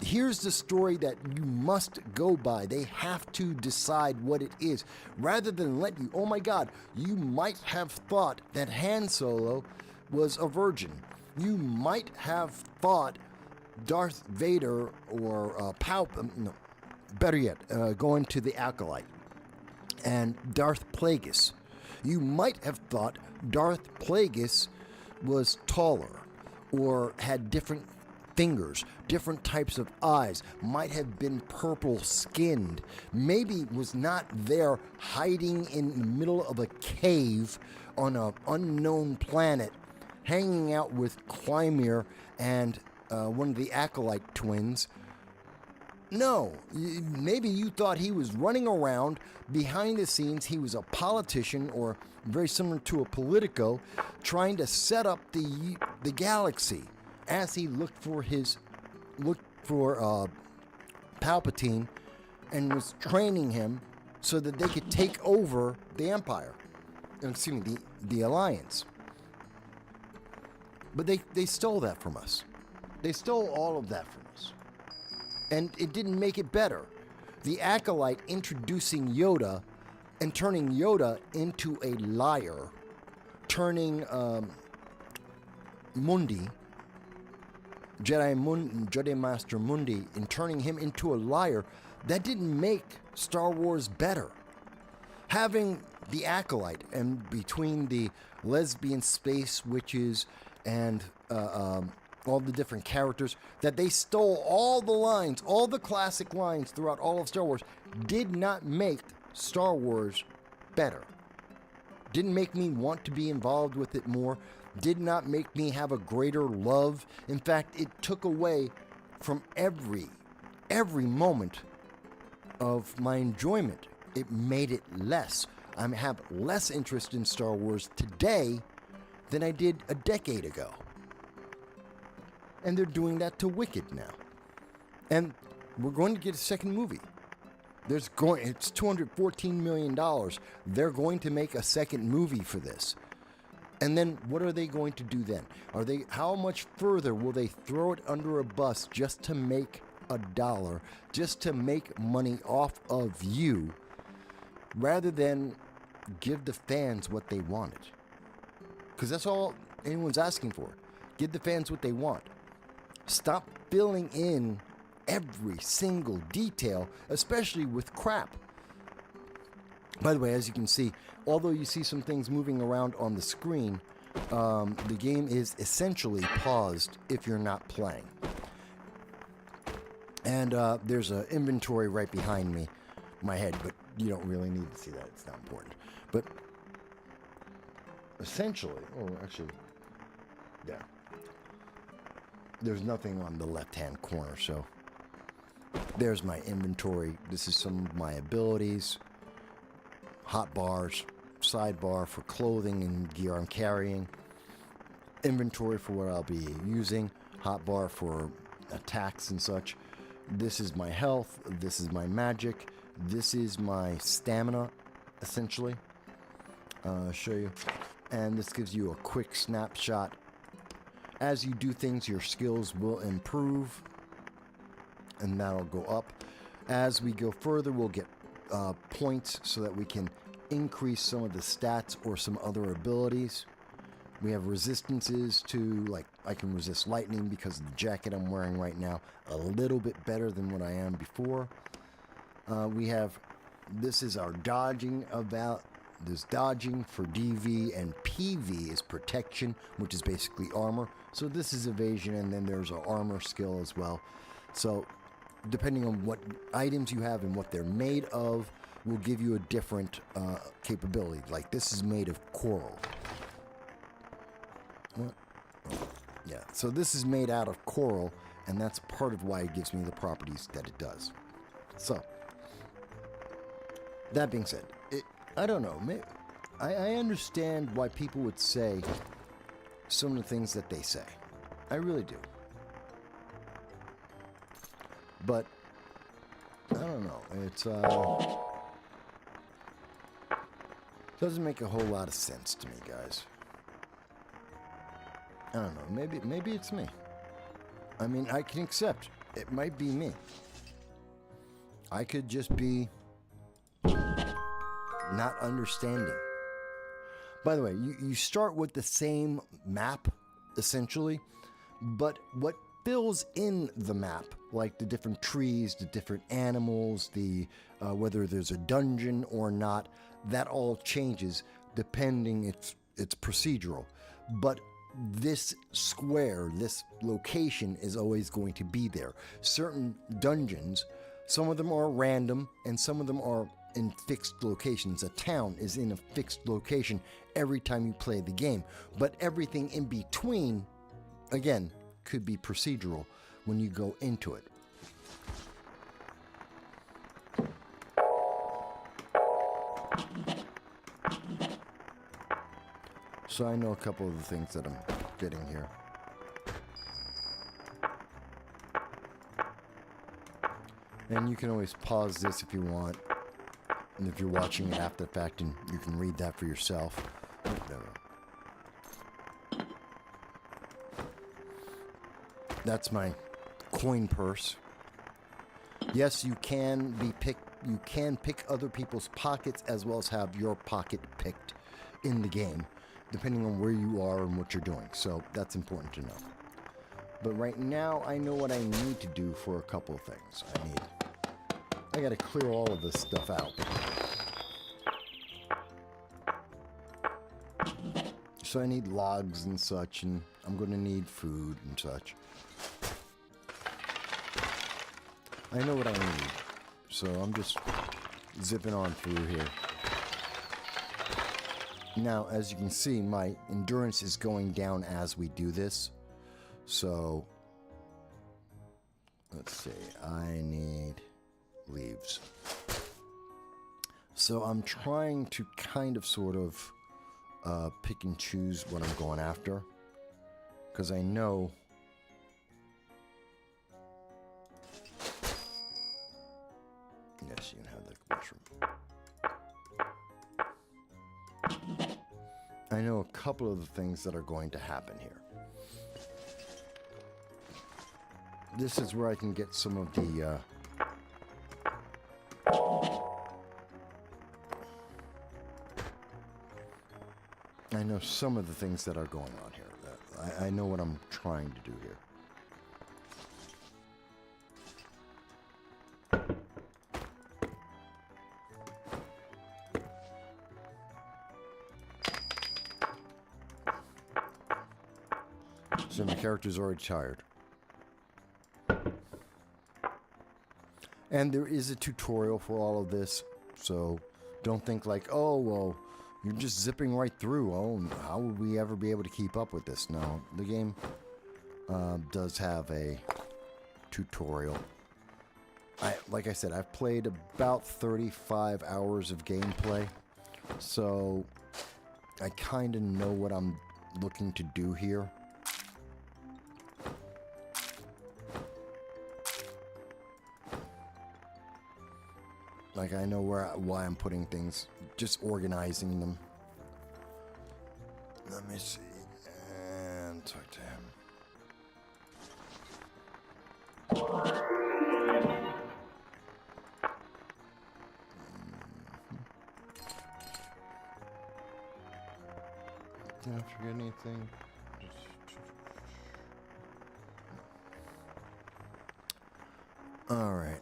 Here's the story that you must go by. They have to decide what it is. Rather than let you, oh my God, you might have thought that Han Solo was a virgin. You might have thought Darth Vader or no, better yet, going to the Acolyte and Darth Plagueis. You might have thought Darth Plagueis was taller or had different fingers, different types of eyes, might have been purple skinned, maybe was not there hiding in the middle of a cave on an unknown planet, hanging out with Clymere and one of the Acolyte twins. No, maybe you thought he was running around behind the scenes. He was a politician, or very similar to a Politico, trying to set up the galaxy as he looked for Palpatine and was training him so that they could take over the Empire. Excuse me, the Alliance. But they stole that from us. They stole all of that from us. And it didn't make it better. The Acolyte introducing Yoda and turning Yoda into a liar, turning Mundi, Jedi Master Mundi, and turning him into a liar, that didn't make Star Wars better. Having the Acolyte, and between the lesbian space witches and all the different characters, that they stole all the lines, all the classic lines throughout all of Star Wars, did not make Star Wars better. Didn't make me want to be involved with it more. Did not make me have a greater love. In fact, it took away from every moment of my enjoyment. It made it less. I have less interest in Star Wars today than I did a decade ago. And they're doing that to Wicked now. And we're going to get a second movie. It's $214 million. They're going to make a second movie for this. And then what are they going to do then? How much further will they throw it under a bus just to make a dollar, just to make money off of you, rather than give the fans what they wanted? Because that's all anyone's asking for. Give the fans what they want. Stop filling in every single detail, especially with crap. By the way, as you can see, although you see some things moving around on the screen, the game is essentially paused if you're not playing. And there's an inventory right behind me, my head, but you don't really need to see that. It's not important. But essentially, yeah. There's nothing on the left-hand corner, so there's my inventory. This is some of my abilities. Hotbars, sidebar for clothing and gear I'm carrying. Inventory for what I'll be using. Hotbar for attacks and such. This is my health, this is my magic, this is my stamina, essentially. Show you. And this gives you a quick snapshot. As you do things, your skills will improve, and that'll go up. As we go further, we'll get points so that we can increase some of the stats or some other abilities. We have resistances to, like, I can resist lightning because of the jacket I'm wearing right now, a little bit better than what I am before. We have, this is our dodging about. There's dodging for DV, and PV is protection, which is basically armor. So this is evasion, and then there's our armor skill as well. So depending on what items you have and what they're made of, will give you a different capability. Like this is made of coral. What? Oh, yeah, so this is made out of coral, and that's part of why it gives me the properties that it does. So, that being said, I don't know. I understand why people would say some of the things that they say. I really do. But, I don't know. It's, doesn't make a whole lot of sense to me, guys. I don't know. Maybe it's me. I mean, I can accept. It might be me. I could just be not understanding. By the way, you start with the same map, essentially, but what fills in the map, like the different trees, the different animals, the whether there's a dungeon or not, that all changes depending. It's procedural, but this square, this location is always going to be there. Certain dungeons, some of them are random and some of them are in fixed locations. A town is in a fixed location every time you play the game, but everything in between, again, could be procedural when you go into it. So I know a couple of the things that I'm getting here. And you can always pause this if you want. And if you're watching it after the fact, and you can read that for yourself. That's my coin purse. Yes, you can pick other people's pockets as well as have your pocket picked in the game, depending on where you are and what you're doing. So that's important to know. But right now, I know what I need to do for a couple of things. I gotta clear all of this stuff out. So I need logs and such, and I'm gonna need food and such. I know what I need, so I'm just zipping on through here. Now, as you can see, my endurance is going down as we do this. So, let's see, I need leaves. So I'm trying to kind of sort of pick and choose what I'm going after, because I know yes, you can have the mushroom. I know a couple of the things that are going to happen here. This is where I can get some of the I know some of the things that are going on here. I know what I'm trying to do here. So my character's already tired. And there is a tutorial for all of this, so don't think like, oh, well, you're just zipping right through. Oh, how would we ever be able to keep up with this? No, the game does have a tutorial. Like I said, I've played about 35 hours of gameplay, so I kind of know what I'm looking to do here. Like I know why I'm putting things, just organizing them. Let me see and talk to him. Did I forget anything? All right.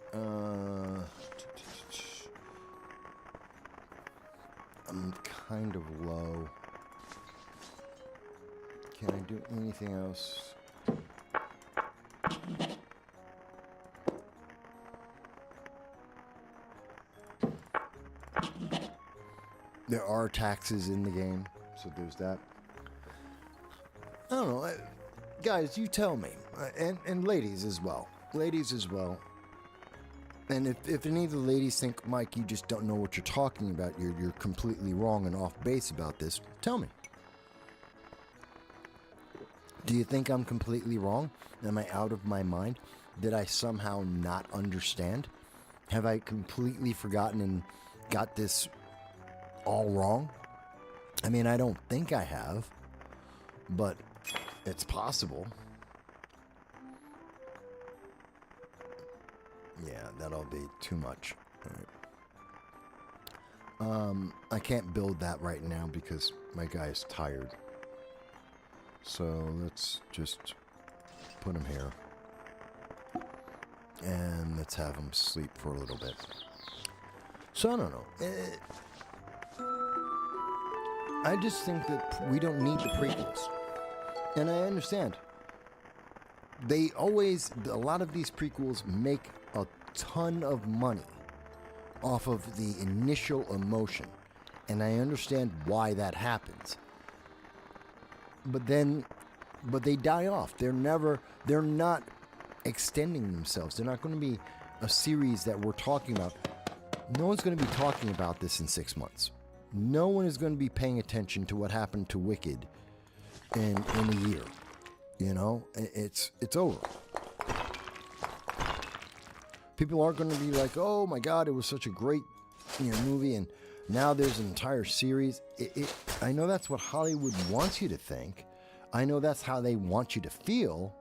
I'm kind of low. Can I do anything else? There are taxes in the game, so there's that. I don't know. Guys, you tell me. And ladies as well. Ladies as well. And if any of the ladies think, Mike, you just don't know what you're talking about, you're completely wrong and off base about this, tell me. Do you think I'm completely wrong? Am I out of my mind? Did I somehow not understand? Have I completely forgotten and got this all wrong? I mean, I don't think I have, but it's possible. Yeah, that'll be too much. All right. I can't build that right now because my guy is tired. So let's just put him here. And let's have him sleep for a little bit. So I don't know. I just think that we don't need the prequels. And I understand. A lot of these prequels make a ton of money off of the initial emotion. And I understand why that happens. But they die off. They're not extending themselves. They're not going to be a series that we're talking about. No one's going to be talking about this in 6 months. No one is going to be paying attention to what happened to Wicked in a year. You know, it's over. People aren't going to be like, oh my God, it was such a great movie, and now there's an entire series. I know that's what Hollywood wants you to think. I know that's how they want you to feel.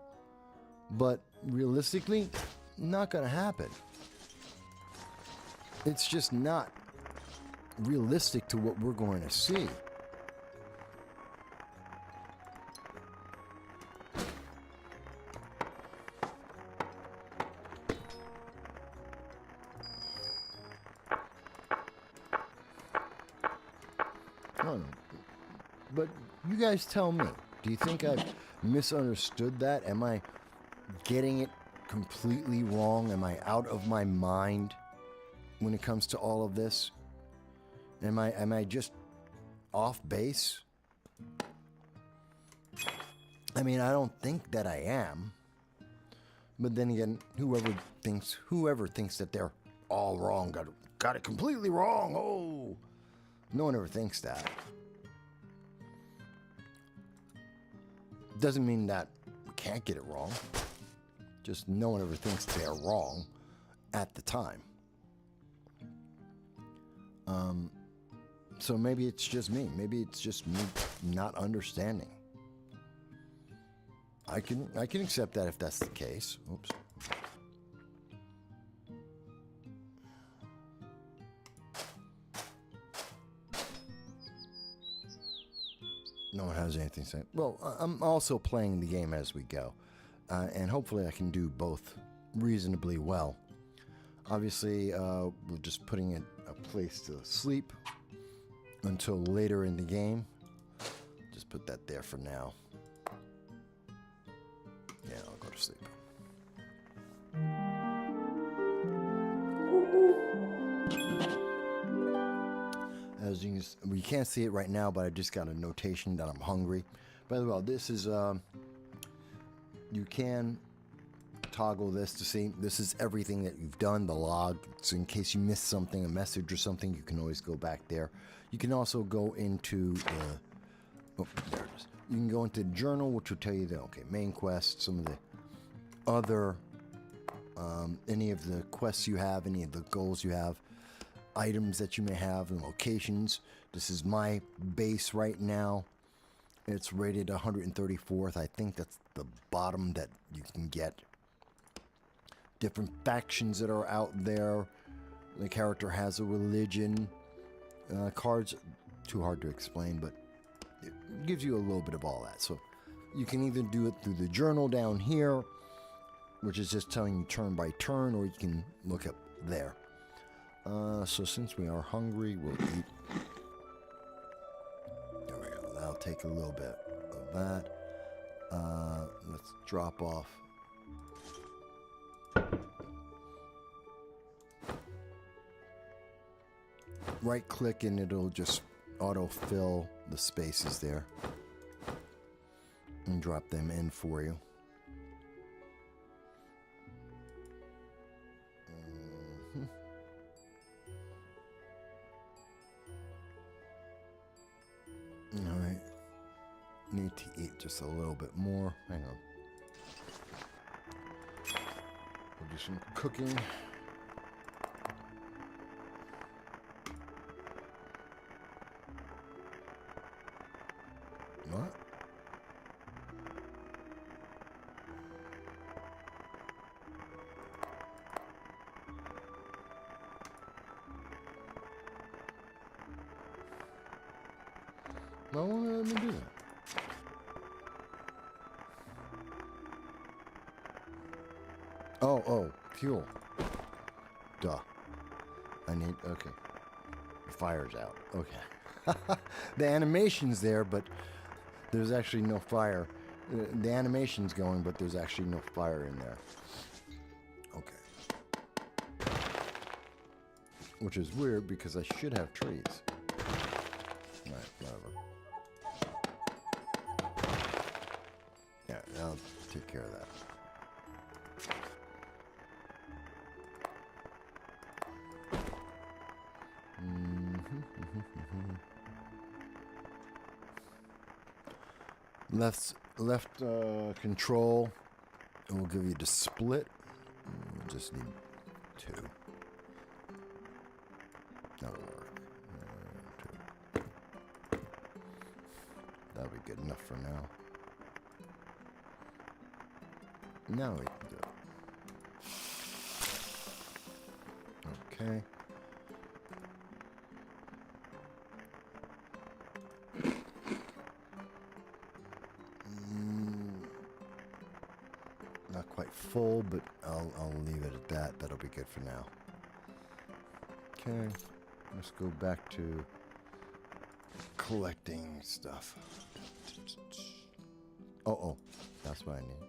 But realistically, not going to happen. It's just not realistic to what we're going to see. I don't know. But you guys tell me. Do you think I've misunderstood that? Am I getting it completely wrong? Am I out of my mind when it comes to all of this? Am I just off base? I mean, I don't think that I am. But then again, whoever thinks that they're all wrong, got it completely wrong. Oh, no one ever thinks that. Doesn't mean that we can't get it wrong. Just no one ever thinks they're wrong at the time. So maybe it's just me. Maybe it's just me not understanding. I can accept that if that's the case. Oops. No one has anything to say. Well, I'm also playing the game as we go. And hopefully I can do both reasonably well. Obviously, we're just putting it a place to sleep until later in the game. Just put that there for now. Yeah, I'll go to sleep. As you can, we can't see it right now, but I just got a notation that I'm hungry. By the way, this is you can toggle this to see. This is everything that you've done, the log. So in case you missed something, a message or something, you can always go back there. You can also go into the, oh, there it is. You can go into the journal, which will tell you the main quest, some of the other, any of the quests you have, any of the goals you have. items that you may have and locations. This is my base right now. It's rated 134th. I think that's the bottom that you can get. Different factions that are out there. The character has a religion. Cards, too hard to explain, but it gives you a little bit of all that. So you can either do it through the journal down here, which is just telling you turn by turn, or you can look up there. So since we are hungry, we'll eat. There we go. That'll take a little bit of that. Let's drop off. Right click and it'll just autofill the spaces there and drop them in for you. Alright. Need to eat just a little bit more. Hang on. We'll do some cooking. What? Why won't it let me do that? Oh, fuel. Duh. I need, okay. The fire's out. Okay. The animation's there, but there's actually no fire. The animation's going, but there's actually no fire in there. Okay. Which is weird because I should have trees. Alright, whatever. Yeah, I'll take care of that. Left control, it will give you the split. We'll just need 2. That'll work. 2. That'll be good enough for now. Now we can do it. Okay. Not quite full, but I'll leave it at that. That'll be good for now. Okay, let's go back to collecting stuff. Oh, that's what I need.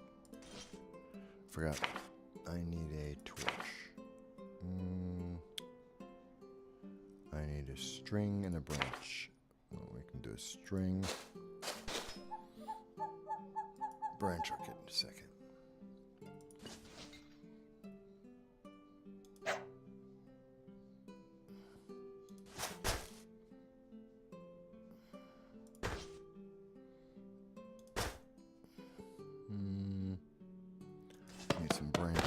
Forgot. I need a torch. I need a string and a branch. Well, we can do a string. Branch I'll get in a second. Need some branches.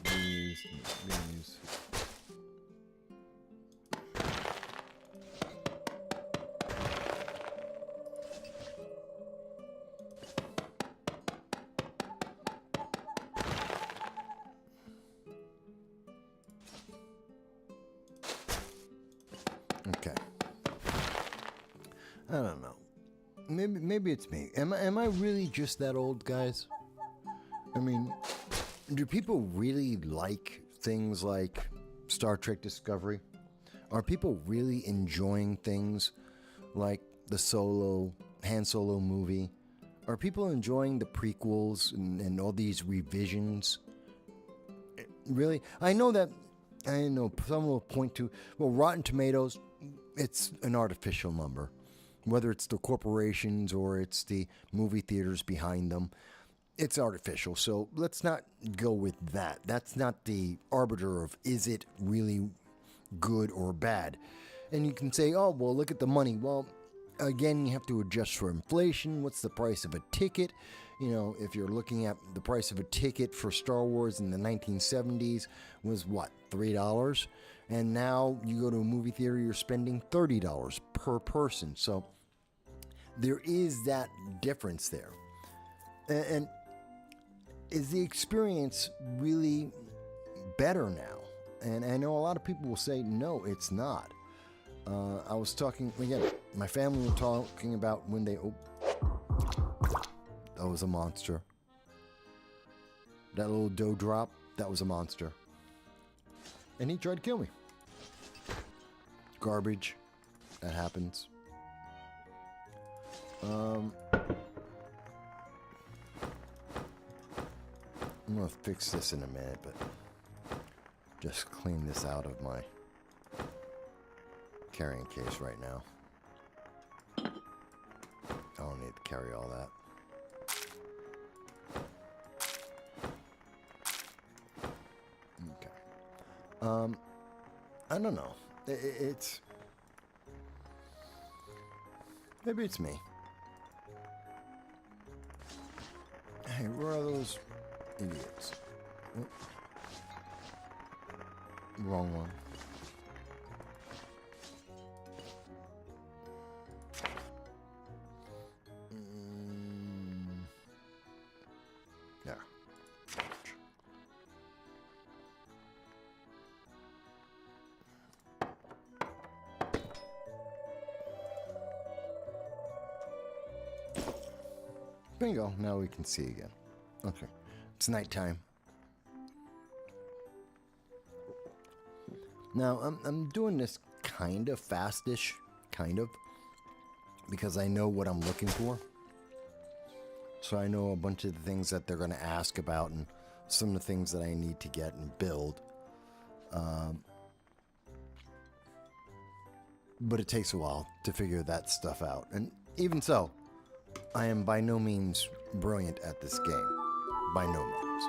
These. Okay. I don't know. Maybe it's me. Am I really just that old, guys? I mean, do people really like things like Star Trek Discovery? Are people really enjoying things like the Han Solo movie? Are people enjoying the prequels and all these revisions? Really? I know someone will point to, well, Rotten Tomatoes, it's an artificial number. Whether it's the corporations or it's the movie theaters behind them, it's artificial. So let's not go with that. That's not the arbiter of is it really good or bad. And you can say, oh, well, look at the money. Well, again, you have to adjust for inflation. What's the price of a ticket? You know, if you're looking at the price of a ticket for Star Wars in the 1970s was what, $3? And now you go to a movie theater, you're spending $30 per person. So there is that difference there. And is the experience really better now? And I know a lot of people will say, no, it's not. I was talking, again, my family were talking about when they... Oh, that was a monster. That little dough drop, that was a monster. And he tried to kill me. Garbage. That happens. I'm gonna fix this in a minute, but just clean this out of my carrying case right now. I don't need to carry all that. Okay. I don't know. It's... Maybe it's me. Hey, where are those idiots? Oh. Wrong one. There. Bingo. Now we can see again. Okay. It's nighttime. Now, I'm doing this kind of fastish, kind of, because I know what I'm looking for. So I know a bunch of the things that they're going to ask about and some of the things that I need to get and build. But it takes a while to figure that stuff out. And even so, I am by no means brilliant at this game. By no means.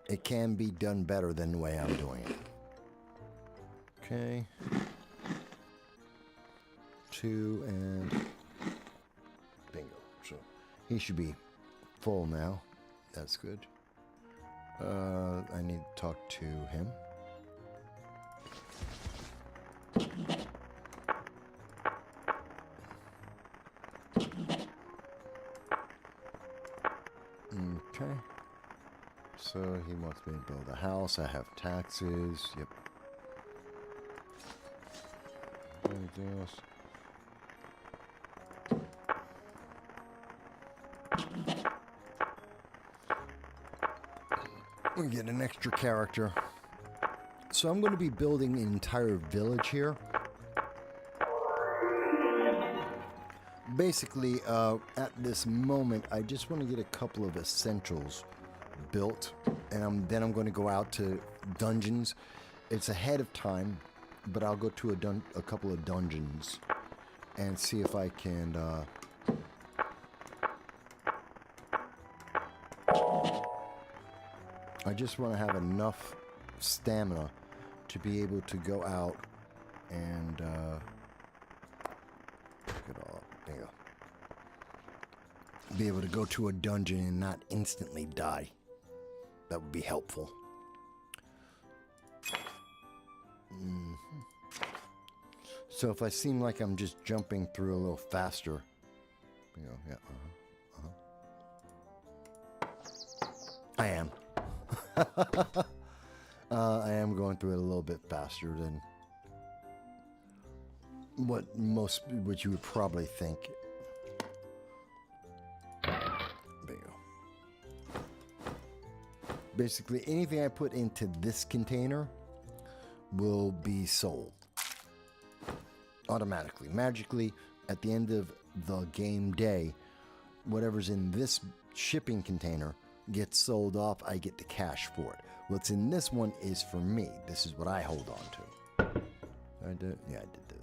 It can be done better than the way I'm doing it. Okay. 2 and bingo. So he should be full now. That's good. I need to talk to him. Okay. So he wants me to build a house. I have taxes. Yep. Anything else? We get an extra character. So I'm going to be building an entire village here. Basically, at this moment, I just want to get a couple of essentials built, and then I'm going to go out to dungeons. It's ahead of time, but I'll go to a couple of dungeons and see if I can I just want to have enough stamina to be able to go out and pick it all up. There you go. Be able to go to a dungeon and not instantly die. That would be helpful. So if I seem like I'm just jumping through a little faster, you know, yeah, I am. I am going through it a little bit faster than what you would probably think. There you go. Basically, anything I put into this container will be sold automatically, magically. At the end of the game day, whatever's in this shipping container gets sold off. I get the cash for it. What's in this one is for me. This is what I hold on to. I did, yeah, I did do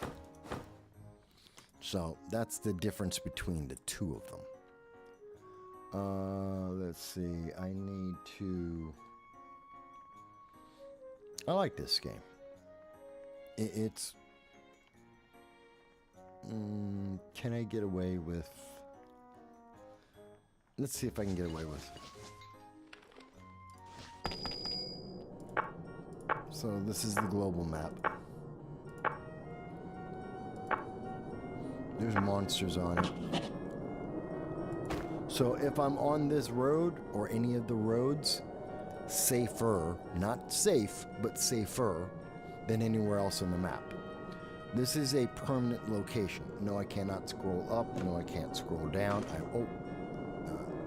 that. So that's the difference between the two of them. Let's see. I need to. I like this game. It's Can I get away with... Let's see if I can get away with... So this is the global map. There's monsters on it. So if I'm on this road or any of the roads, safer, not safe, but safer than anywhere else on the map. This is a permanent location. No, I cannot scroll up. No, I can't scroll down.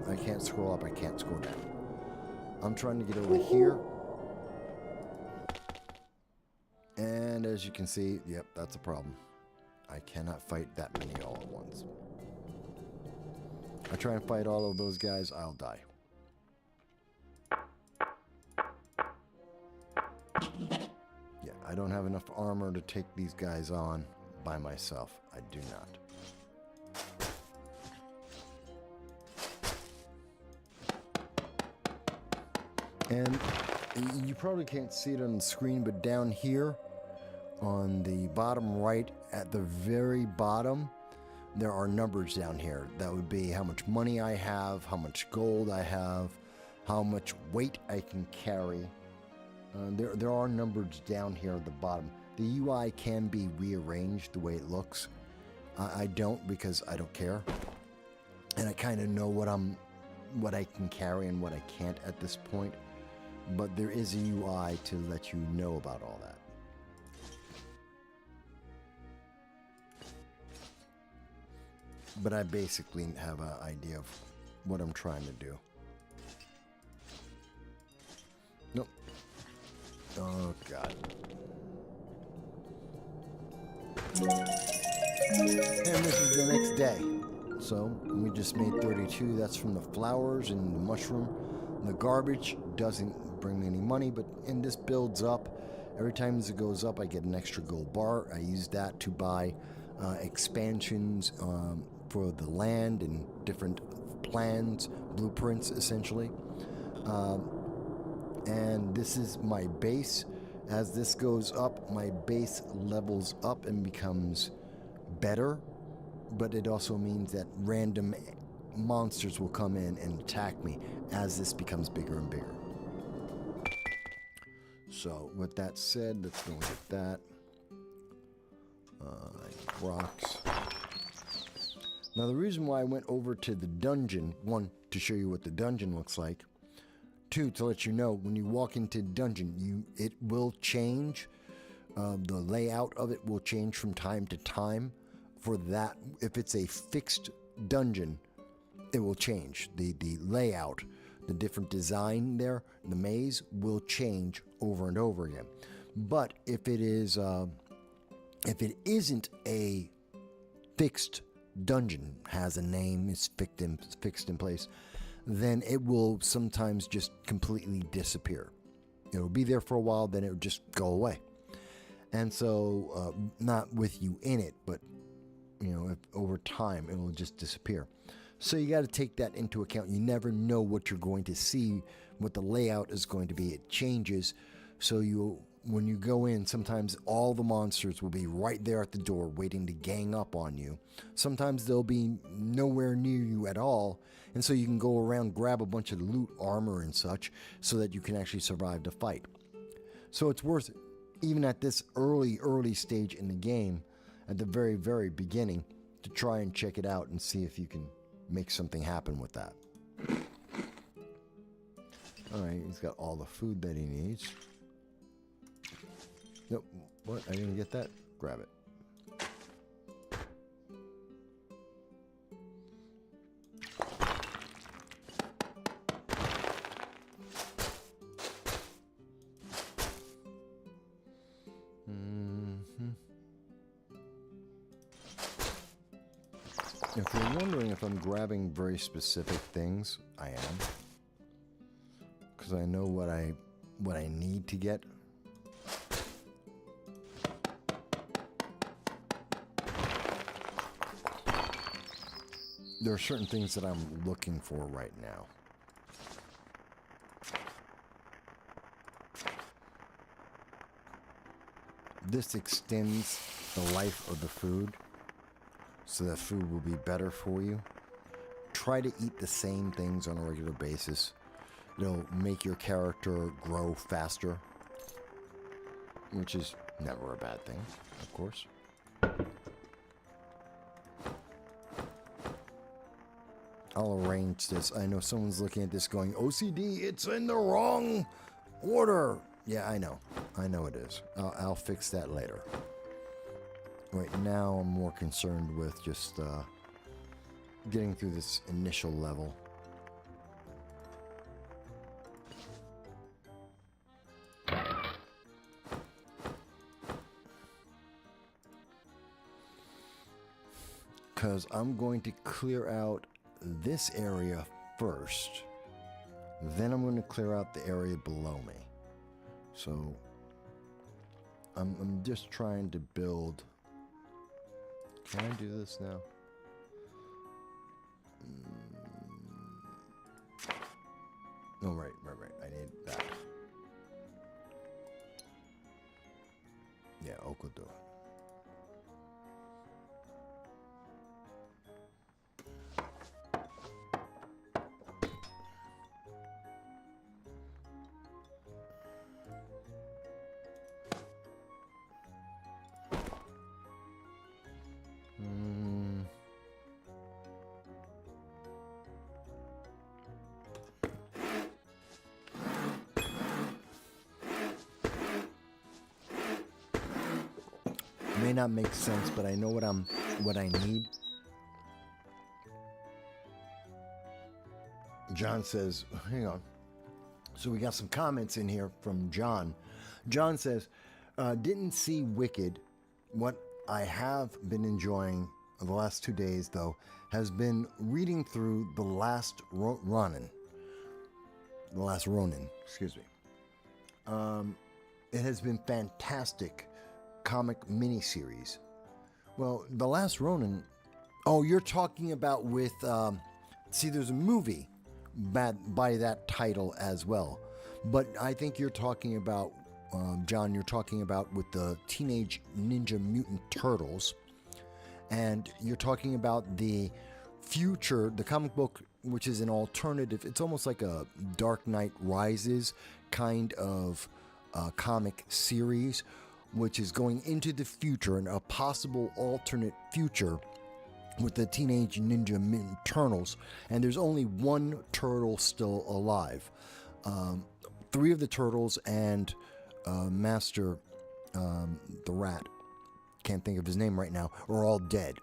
I can't scroll up. I can't scroll down. I'm trying to get over here. And as you can see, yep, that's a problem. I cannot fight that many all at once. I try and fight all of those guys, I'll die. Yeah, I don't have enough armor to take these guys on by myself. I do not. And you probably can't see it on the screen, but down here on the bottom right, at the very bottom, there are numbers down here. That would be how much money I have, how much gold I have, how much weight I can carry. There are numbers down here at the bottom. The UI can be rearranged the way it looks. I don't, because I don't care. And I kind of know what I can carry and what I can't at this point. But there is a UI to let you know about all that. But I basically have an idea of what I'm trying to do. Nope. Oh, God. And this is the next day. So, we just made 32. That's from the flowers and the mushroom. The garbage doesn't bring me any money, but and this builds up. Every time as it goes up, I get an extra gold bar. I use that to buy expansions for the land and different plans, blueprints, essentially. And this is my base. As this goes up, my base levels up and becomes better, but it also means that random monsters will come in and attack me as this becomes bigger and bigger. So, with that said, let's go and get that. Rocks. Now, the reason why I went over to the dungeon, one, to show you what the dungeon looks like. Two, to let you know, when you walk into the dungeon, it will change. The layout of it will change from time to time. For that, if it's a fixed dungeon, it will change. The layout, the different design there, the maze will change over and over again. But if it is, if it isn't a fixed dungeon, has a name, is fixed in place, then it will sometimes just completely disappear. It'll be there for a while, then it will just go away. And so, not with you in it, but you know, if over time it will just disappear. So you got to take that into account. You never know what you're going to see, what the layout is going to be. It changes. So when you go in, sometimes all the monsters will be right there at the door waiting to gang up on you. Sometimes they'll be nowhere near you at all. And so you can go around, grab a bunch of loot, armor and such, so that you can actually survive the fight. So it's worth it, even at this early stage in the game, at the very, very beginning, to try and check it out and see if you can make something happen with that. Alright, he's got all the food that he needs. Nope, what? I didn't get that? Grab it. If you're wondering if I'm grabbing very specific things, I am. Because I know what I need to get. There are certain things that I'm looking for right now. This extends the life of the food. so that food will be better for you. Try to eat the same things on a regular basis. It'll make your character grow faster, which is never a bad thing, of course. I'll arrange this. I know someone's looking at this going, OCD, it's in the wrong order. Yeah, I know. I know it is. I'll fix that later. Right now, I'm more concerned with just getting through this initial level. Because I'm going to clear out this area first. Then I'm going to clear out the area below me. So I'm just trying to build. Can I do this now? Oh, right. I need that. Yeah, Oak will do it. May not make sense, but I know what I need. John says, hang on. So we got some comments in here from John. John says, didn't see Wicked. What I have been enjoying the last 2 days, though, has been reading through The Last Ronin. The Last Ronin, excuse me. It has been fantastic comic miniseries. Well, The Last Ronin. Oh, you're talking about with. See, there's a movie by that title as well, but I think you're talking about, John. You're talking about with the Teenage Ninja Mutant Turtles, and you're talking about the future, the comic book, which is an alternative. It's almost like a Dark Knight Rises kind of comic series, which is going into the future and a possible alternate future with the Teenage Ninja Mutant Turtles. And there's only one turtle still alive. 3 of the turtles and Master the Rat, can't think of his name right now, are all dead.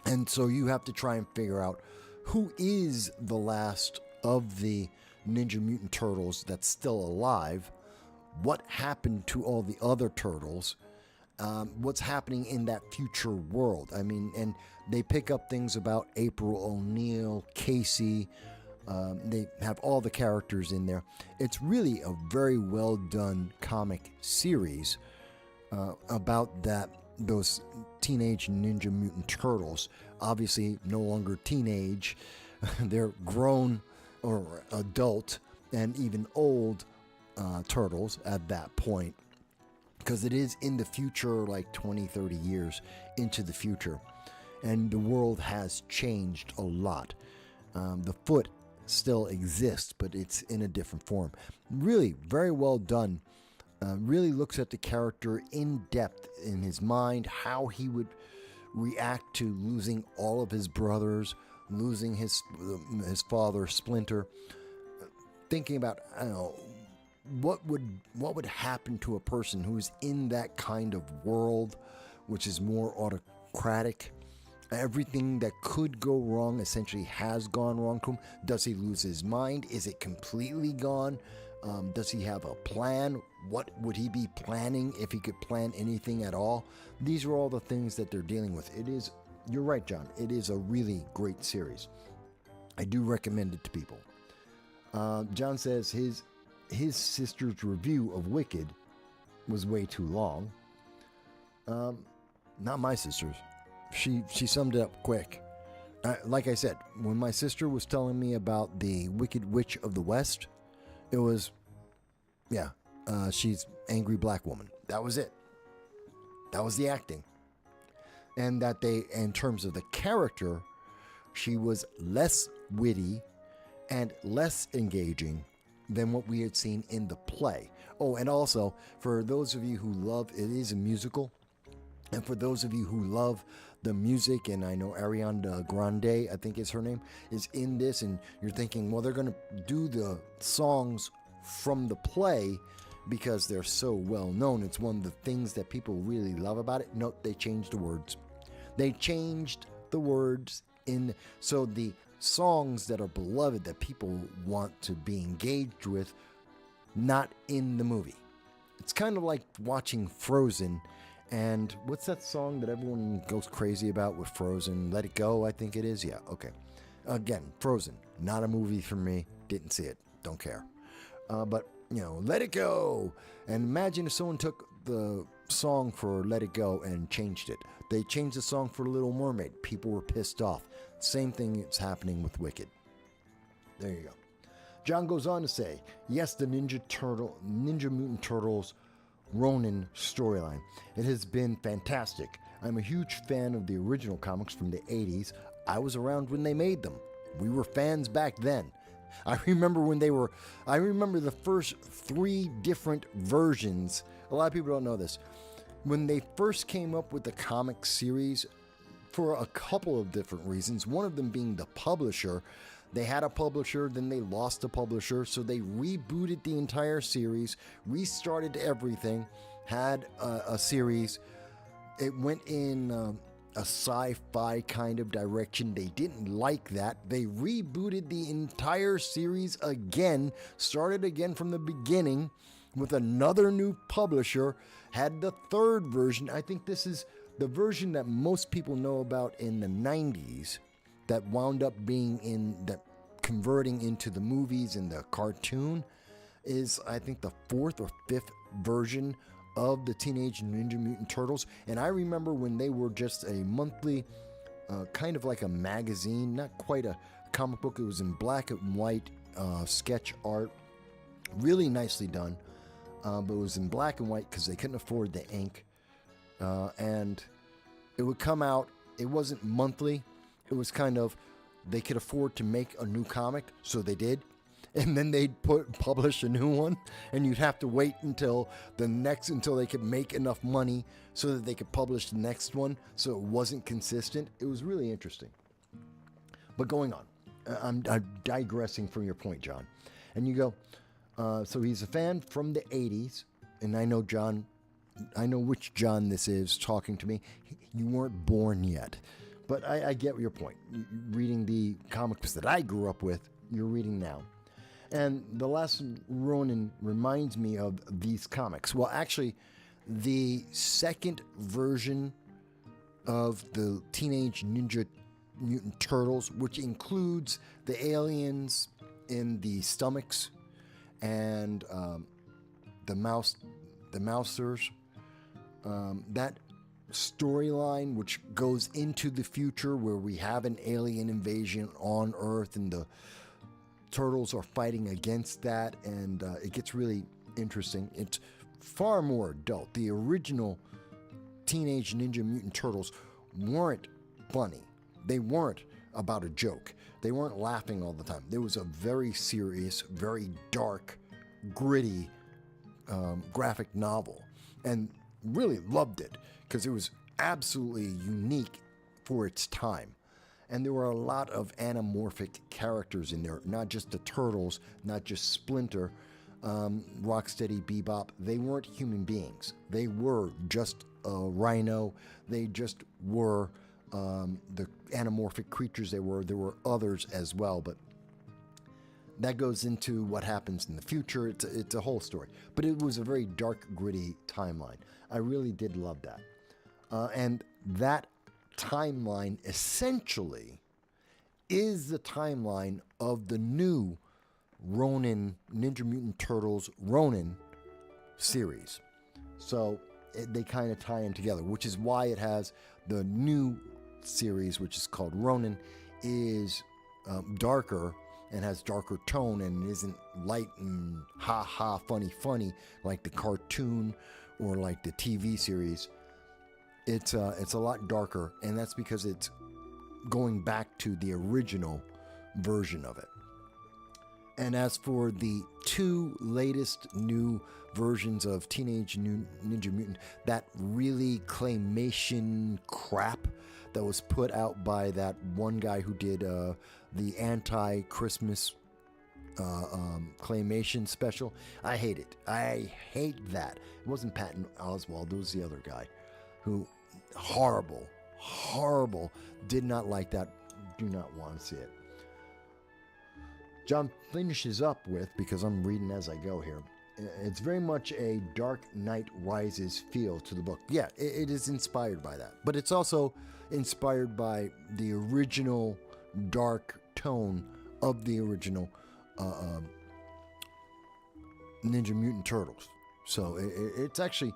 And so you have to try and figure out who is the last of the Ninja Mutant Turtles that's still alive. What happened to all the other turtles? What's happening in that future world? I mean, and they pick up things about April O'Neil, Casey. They have all the characters in there. It's really a very well done comic series about those Teenage Ninja Mutant Turtles. Obviously, no longer teenage. They're grown or adult and even old turtles at that point, because it is in the future, like 20, 30 years into the future, and the world has changed a lot. The foot still exists, but it's in a different form. Really very well done. Really looks at the character in depth in his mind, how he would react to losing all of his brothers, losing his father Splinter, thinking about, I don't know, what would happen to a person who's in that kind of world, which is more autocratic. Everything that could go wrong essentially has gone wrong to him. Does he lose his mind? Is it completely gone? Does he have a plan? What would he be planning if he could plan anything at all? These are all the things that they're dealing with. You're right, John. It is a really great series. I do recommend it to people. John says his sister's review of Wicked was way too long. Not my sister's. She summed it up quick. Like I said, when my sister was telling me about the Wicked Witch of the West, it was, she's angry black woman. That was it. That was the acting. and that they, in terms of the character, she was less witty and less engaging than what we had seen in the play. Oh, and also, for those of you who love, it is a musical, and for those of you who love the music, and I know Ariana Grande, I think is her name, is in this, and you're thinking, well, they're going to do the songs from the play because they're so well known. It's one of the things that people really love about it. Note, they changed the words. They changed the words in, so the songs that are beloved that people want to be engaged with, not in the movie. It's kind of like watching Frozen. And what's that song that everyone goes crazy about with Frozen? Let It Go, I think it is. Yeah, okay. Again, Frozen, not a movie for me. Didn't see it. Don't care. But, Let It Go. And imagine if someone took the song for Let It Go and changed it. They changed the song for Little Mermaid. People were pissed off. Same thing is happening with Wicked. There you go. John goes on to say, yes, the Ninja Mutant Turtles Ronin storyline. It has been fantastic. I'm a huge fan of the original comics from the 80s. I was around when they made them. We were fans back then. I remember the first 3 different versions. A lot of people don't know this. When they first came up with the comic series, for a couple of different reasons, one of them being the publisher. They had a publisher, then they lost a publisher, so they rebooted the entire series, restarted everything, had a series. It went in a sci-fi kind of direction. They didn't like that. They rebooted the entire series again, started again from the beginning with another new publisher, had the 3rd version. I think this is the version that most people know about in the 90s that wound up being converting into the movies and the cartoon is, I think, the 4th or 5th version of the Teenage Ninja Mutant Turtles. And I remember when they were just a monthly, kind of like a magazine, not quite a comic book. It was in black and white sketch art, really nicely done. But it was in black and white because they couldn't afford the ink. And it would come out, it wasn't monthly. It was kind of, they could afford to make a new comic, so they did. And then they'd publish a new one, and you'd have to wait until they could make enough money so that they could publish the next one, so it wasn't consistent. It was really interesting. But going on, I'm digressing from your point, John. And you go, so he's a fan from the 80s, and I know which John this is talking to me. You weren't born yet. But I get your point. Reading the comics that I grew up with, you're reading now. And The Last Ronin reminds me of these comics. Well, actually, the 2nd version of the Teenage Ninja Mutant Turtles, which includes the aliens in the stomachs and the mousers, that storyline, which goes into the future where we have an alien invasion on Earth and the turtles are fighting against that, and it gets really interesting. It's far more adult. The original Teenage Ninja Mutant Turtles weren't funny. They weren't about a joke. They weren't laughing all the time. There was a very serious, very dark, gritty graphic novel, and really loved it because it was absolutely unique for its time. And there were a lot of anamorphic characters in there, not just the Turtles, not just Splinter, Rocksteady, Bebop. They weren't human beings. They were just a rhino. They just were the anamorphic creatures they were. There were others as well, but that goes into what happens in the future. It's a whole story. But it was a very dark, gritty timeline. I really did love that. And that timeline essentially is the timeline of the new Ronin, Ninja Mutant Turtles Ronin series. So they kind of tie in together, which is why it has the new series, which is called Ronin, is darker and has darker tone and isn't light and ha-ha, funny like the cartoon or like the TV series. it's a lot darker, and that's because it's going back to the original version of it. And as for the two latest new versions of Teenage Ninja Mutant, that really claymation crap that was put out by that one guy who did the anti-Christmas claymation special, I hate it. I hate that. It wasn't Patton Oswalt, it was the other guy who, horrible, did not like that, do not want to see it. John finishes up with, because I'm reading as I go here, it's very much a Dark Knight Rises feel to the book. Yeah, it is inspired by that. But it's also inspired by the original dark tone of the original Ninja Mutant Turtles. So it's actually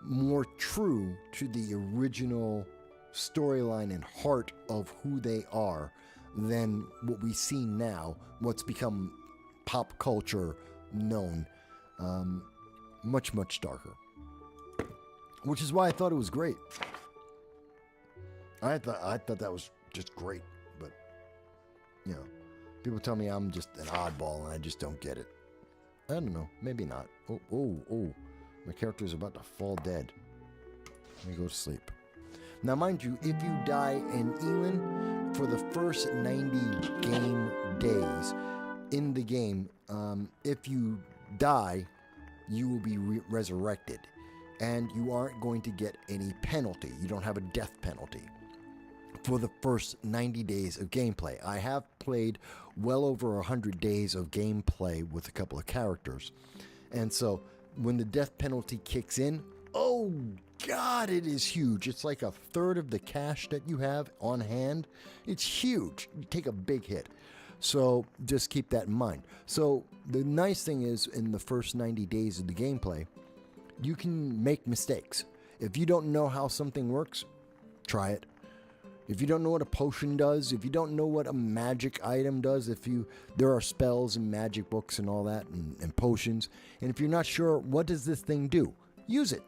more true to the original storyline and heart of who they are than what we see now, what's become pop culture known. Much darker. Which is why I thought it was great. I thought that was just great, but you know, people tell me I'm just an oddball and I just don't get it. I don't know, maybe not. Oh, my character is about to fall dead. Let me go to sleep. Now, mind you, if you die in Elin for the first 90 game days in the game, if you die, you will be resurrected, and you aren't going to get any penalty. You don't have a death penalty for the first 90 days of gameplay. I have played well over 100 days of gameplay with a couple of characters, and so when the death penalty kicks in, oh God, it is huge. It's like a third of the cash that you have on hand. It's huge. You take a big hit. So just keep that in mind. So the nice thing is, in the first 90 days of the gameplay, you can make mistakes. If you don't know how something works, try it. If you don't know what a potion does, if you don't know what a magic item does, there are spells and magic books and all that, and potions, and if you're not sure what does this thing do, use it.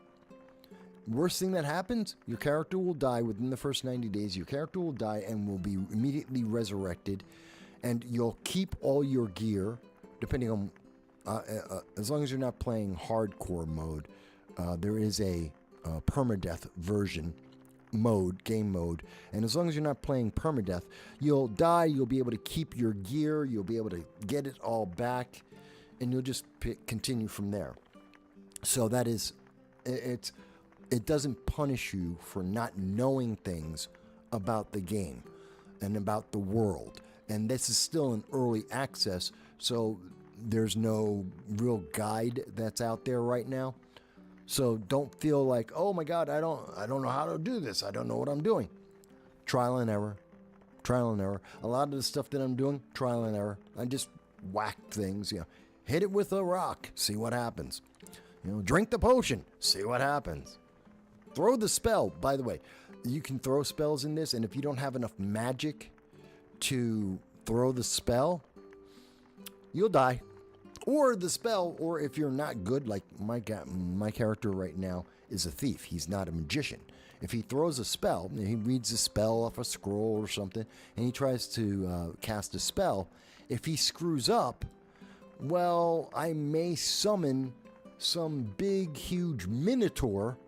Worst thing that happens, your character will die within the first 90 days. Your character will die and will be immediately resurrected, and you'll keep all your gear, depending on, as long as you're not playing hardcore mode. There is a permadeath version game mode, and as long as you're not playing permadeath, you'll die, you'll be able to keep your gear, you'll be able to get it all back, and you'll just continue from there. So that is, it doesn't punish you for not knowing things about the game and about the world. And this is still in early access, so there's no real guide that's out there right now. So don't feel like, oh my God, I don't know how to do this. I don't know what I'm doing. Trial and error. A lot of the stuff that I'm doing, trial and error. I just whack things, hit it with a rock, see what happens. Drink the potion, see what happens. Throw the spell. By the way, you can throw spells in this, and if you don't have enough magic to throw the spell, you'll die. Or the spell, or if you're not good, like my character right now is a thief. He's not a magician. If he throws a spell, he reads a spell off a scroll or something, and he tries to cast a spell. If he screws up, well, I may summon some big, huge minotaur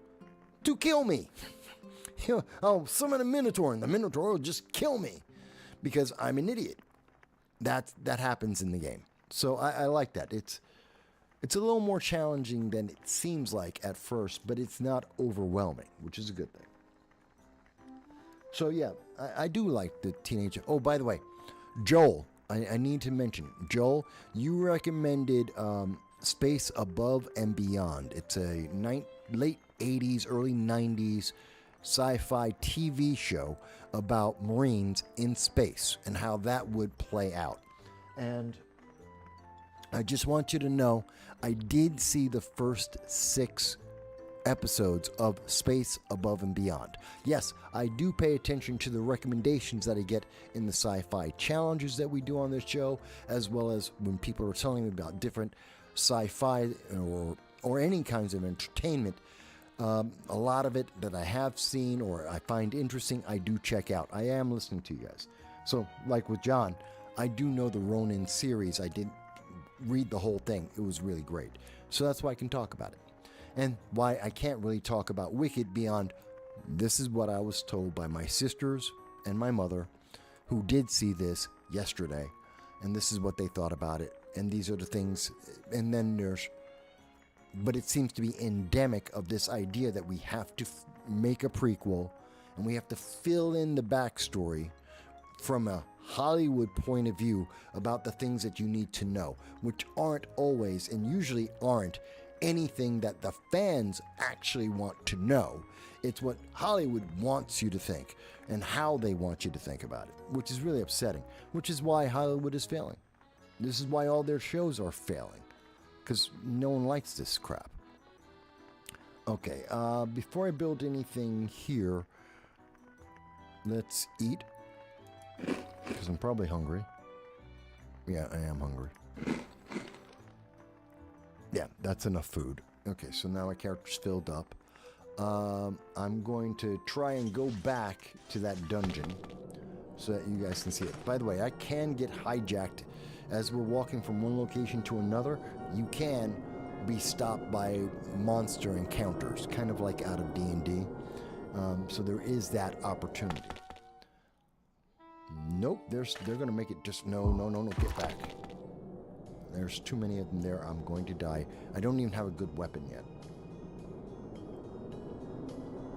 to kill me. I'll summon a minotaur, and the minotaur will just kill me because I'm an idiot. That happens in the game. So I like that. It's a little more challenging than it seems like at first, but it's not overwhelming, which is a good thing. So yeah, I do like the teenager. Oh, by the way, Joel, I need to mention, Joel, you recommended Space Above and Beyond. It's a late 80s, early 90s sci-fi TV show about Marines in space and how that would play out. And I just want you to know, I did see the first 6 episodes of Space Above and Beyond. Yes, I do pay attention to the recommendations that I get in the sci-fi challenges that we do on this show, as well as when people are telling me about different sci-fi or any kinds of entertainment. A lot of it that I have seen or I find interesting, I do check out. I am listening to you guys. So, like with John, I do know the Ronin series. I did read the whole thing. It was really great. So that's why I can talk about it. And why I can't really talk about Wicked beyond this is what I was told by my sisters and my mother, who did see this yesterday. And this is what they thought about it. And these are the things. And then there's... But it seems to be endemic of this idea that we have to make a prequel and we have to fill in the backstory from a Hollywood point of view about the things that you need to know, which aren't always and usually aren't anything that the fans actually want to know. It's what Hollywood wants you to think and how they want you to think about it, which is really upsetting, which is why Hollywood is failing. This is why all their shows are failing. Because no one likes this crap. Okay, before I build anything here, let's eat. Because I'm probably hungry. Yeah, I am hungry. Yeah, that's enough food. Okay, so now my character's filled up. I'm going to try and go back to that dungeon so that you guys can see it. By the way, I can get hijacked. As we're walking from one location to another, you can be stopped by monster encounters, kind of like out of D&D. So there is that opportunity. Nope, they're going to make it just... No, get back. There's too many of them there. I'm going to die. I don't even have a good weapon yet.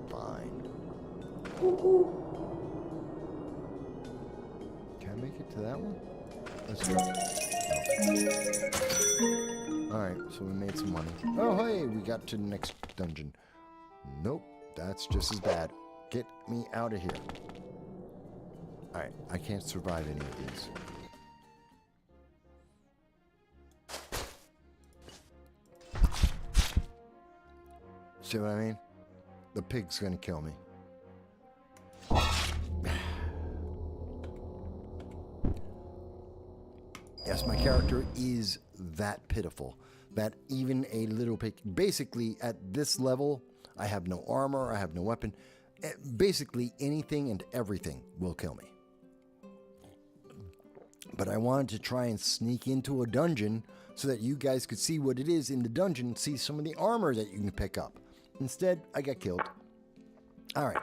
Fine. Can I make it to that one? Let's go. Alright, so we made some money. Oh, hey, we got to the next dungeon. Nope, that's just as bad. Get me out of here. Alright, I can't survive any of these. See what I mean? The pig's gonna kill me. Yes, my character is that pitiful that even a little pig, basically at this level, I have no armor, I have no weapon. Basically anything and everything will kill me. But I wanted to try and sneak into a dungeon so that you guys could see what it is in the dungeon and see some of the armor that you can pick up. Instead, I got killed. All right.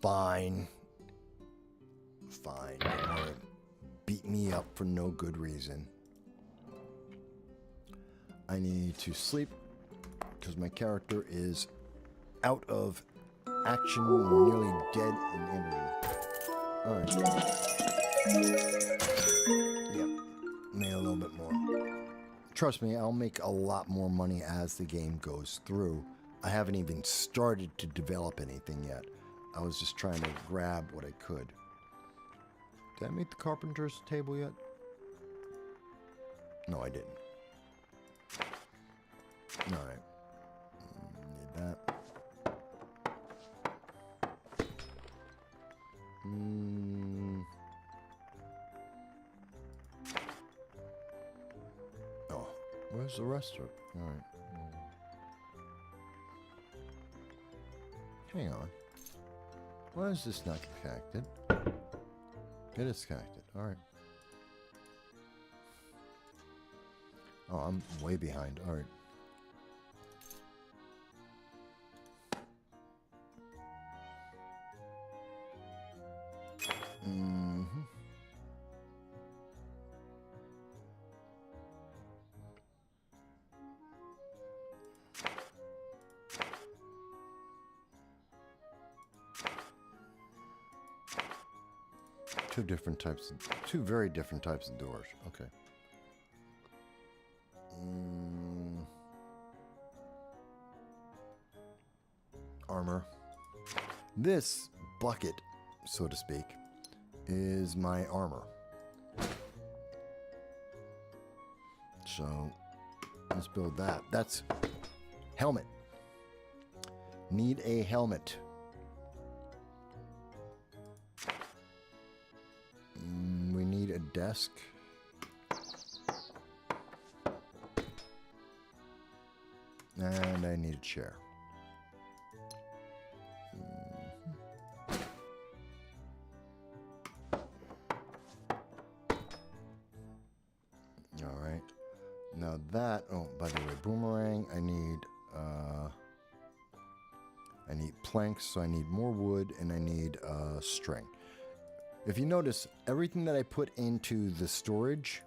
Fine. Fine. All right. Beat me up for no good reason. I need to sleep because my character is out of action, nearly dead in energy. All right. Yep. Made a little bit more. Trust me, I'll make a lot more money as the game goes through. I haven't even started to develop anything yet. I was just trying to grab what I could. Did I make the carpenter's table yet? No, I didn't. Alright. Need that. Oh, where's the rest of it? Alright. Hang on. Why is this not connected? It is connected. Alright. Oh, I'm way behind. Alright. Two very different types of doors. Okay. Armor. This bucket, so to speak, is my armor. So let's build that. That's helmet. Need a helmet. We need a desk. And I need a chair. All right. Now that, oh, by the way, boomerang, I need planks, so I need more wood, and I need string. If you notice, everything that I put into the storage,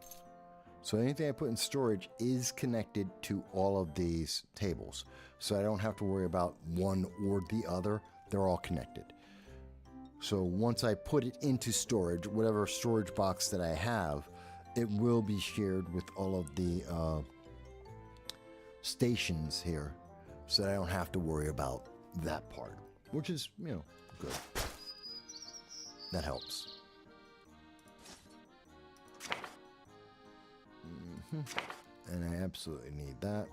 so anything I put in storage is connected to all of these tables. So I don't have to worry about one or the other. They're all connected. So once I put it into storage, whatever storage box that I have, it will be shared with all of the stations here. So that I don't have to worry about that part, which is, you know, good. That helps. And I absolutely need that.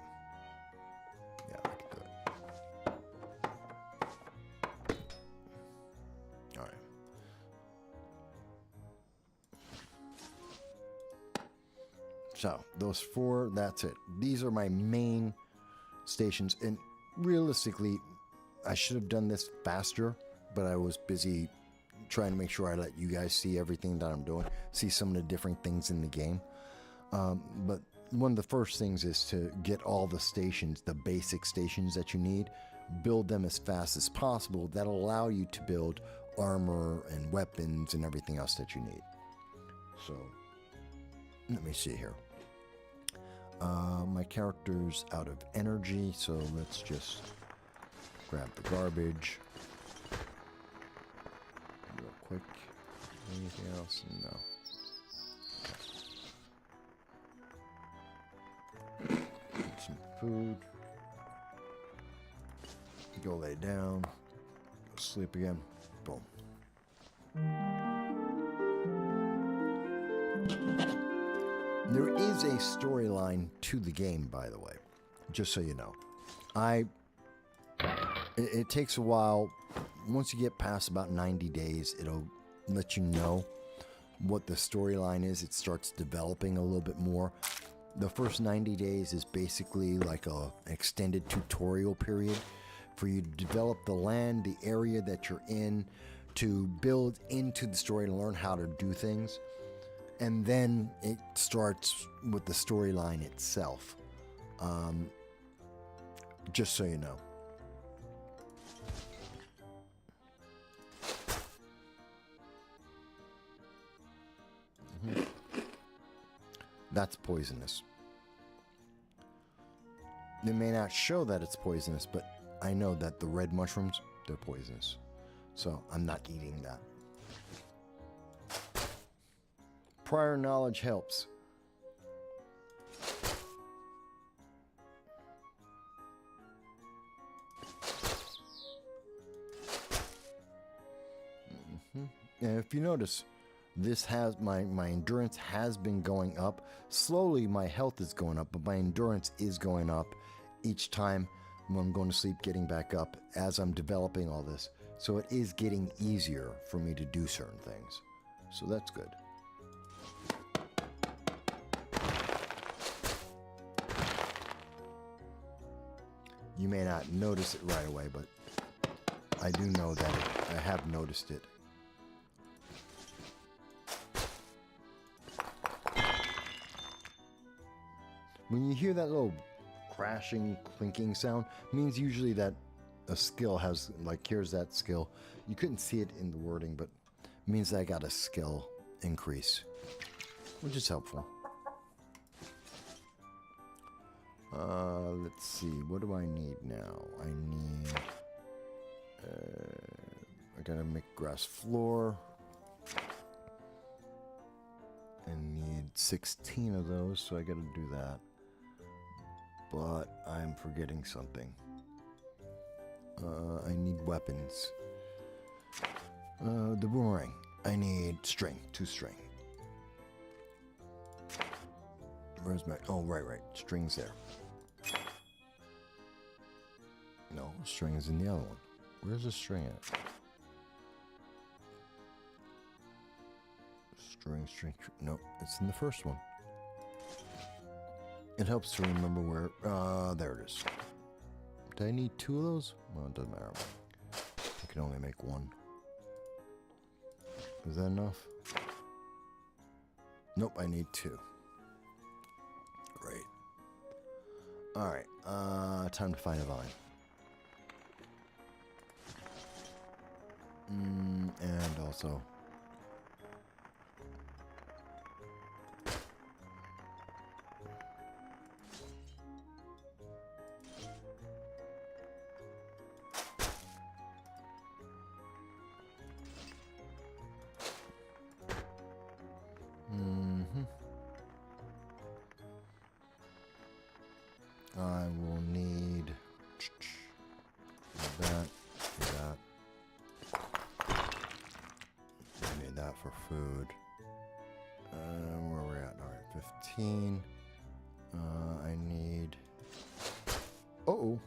Yeah, I can do it. All right. So those 4, that's it. These are my main stations, and realistically, I should have done this faster, but I was busy trying to make sure I let you guys see everything that I'm doing, see some of the different things in the game. But one of the first things is to get all the stations, the basic stations that you need, build them as fast as possible. That'll allow you to build armor and weapons and everything else that you need. So, let me see here. My character's out of energy, so let's just grab the garbage. Real quick. Anything else? No. Get some food. Go lay down. Go sleep again. Boom. There is a storyline to the game, by the way, just so you know. It takes a while. Once you get past about 90 days, it'll let you know what the storyline is. It starts developing a little bit more. The first 90 days is basically like an extended tutorial period for you to develop the land, the area that you're in, to build into the story and learn how to do things. And then it starts with the storyline itself. Just so you know. That's poisonous. They may not show that it's poisonous, but I know that the red mushrooms, they're poisonous. So I'm not eating that. Prior knowledge helps. And if you notice, this has my endurance has been going up. Slowly my health is going up, but my endurance is going up each time when I'm going to sleep, getting back up as I'm developing all this. So it is getting easier for me to do certain things. So that's good. You may not notice it right away, but I do know that I have noticed it. When you hear that little crashing, clinking sound, it means usually that a skill has, like, here's that skill. You couldn't see it in the wording, but it means that I got a skill increase, which is helpful. Let's see, what do I need now? I need, I gotta make grass floor. I need 16 of those, so I gotta do that. But I'm forgetting something. I need weapons. The boomerang. I need string, 2 string. Where's my, oh, right, string's there. No, string is in the other one. Where's the string at? String. Nope, it's in the first one. It helps to remember where, there it is. Do I need 2 of those? Well, it doesn't matter. I can only make 1. Is that enough? Nope, I need 2. Great. Alright, time to find a vine. And also... I will need that. I need that for food. Where are we at? Alright, 15. I need... Uh-oh.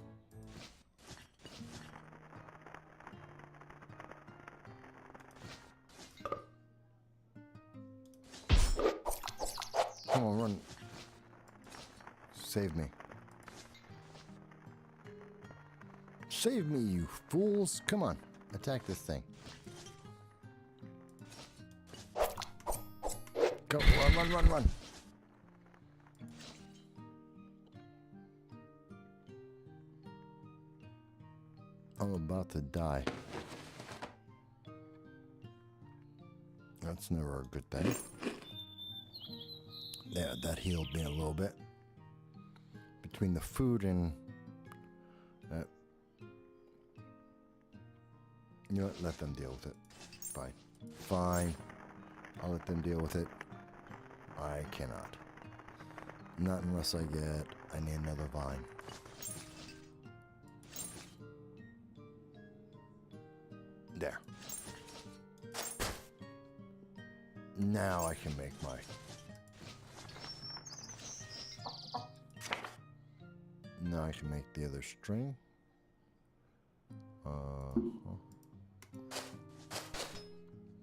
Come on, run. Save me. Save me, you fools. Come on. Attack this thing. Go, run. I'm about to die. That's never a good thing. Yeah, that healed me a little bit. Between the food and that. You know what? Let them deal with it. Fine. I'll let them deal with it. I cannot. Not unless I need another vine. There. Now I can make my... Now I can make the other string.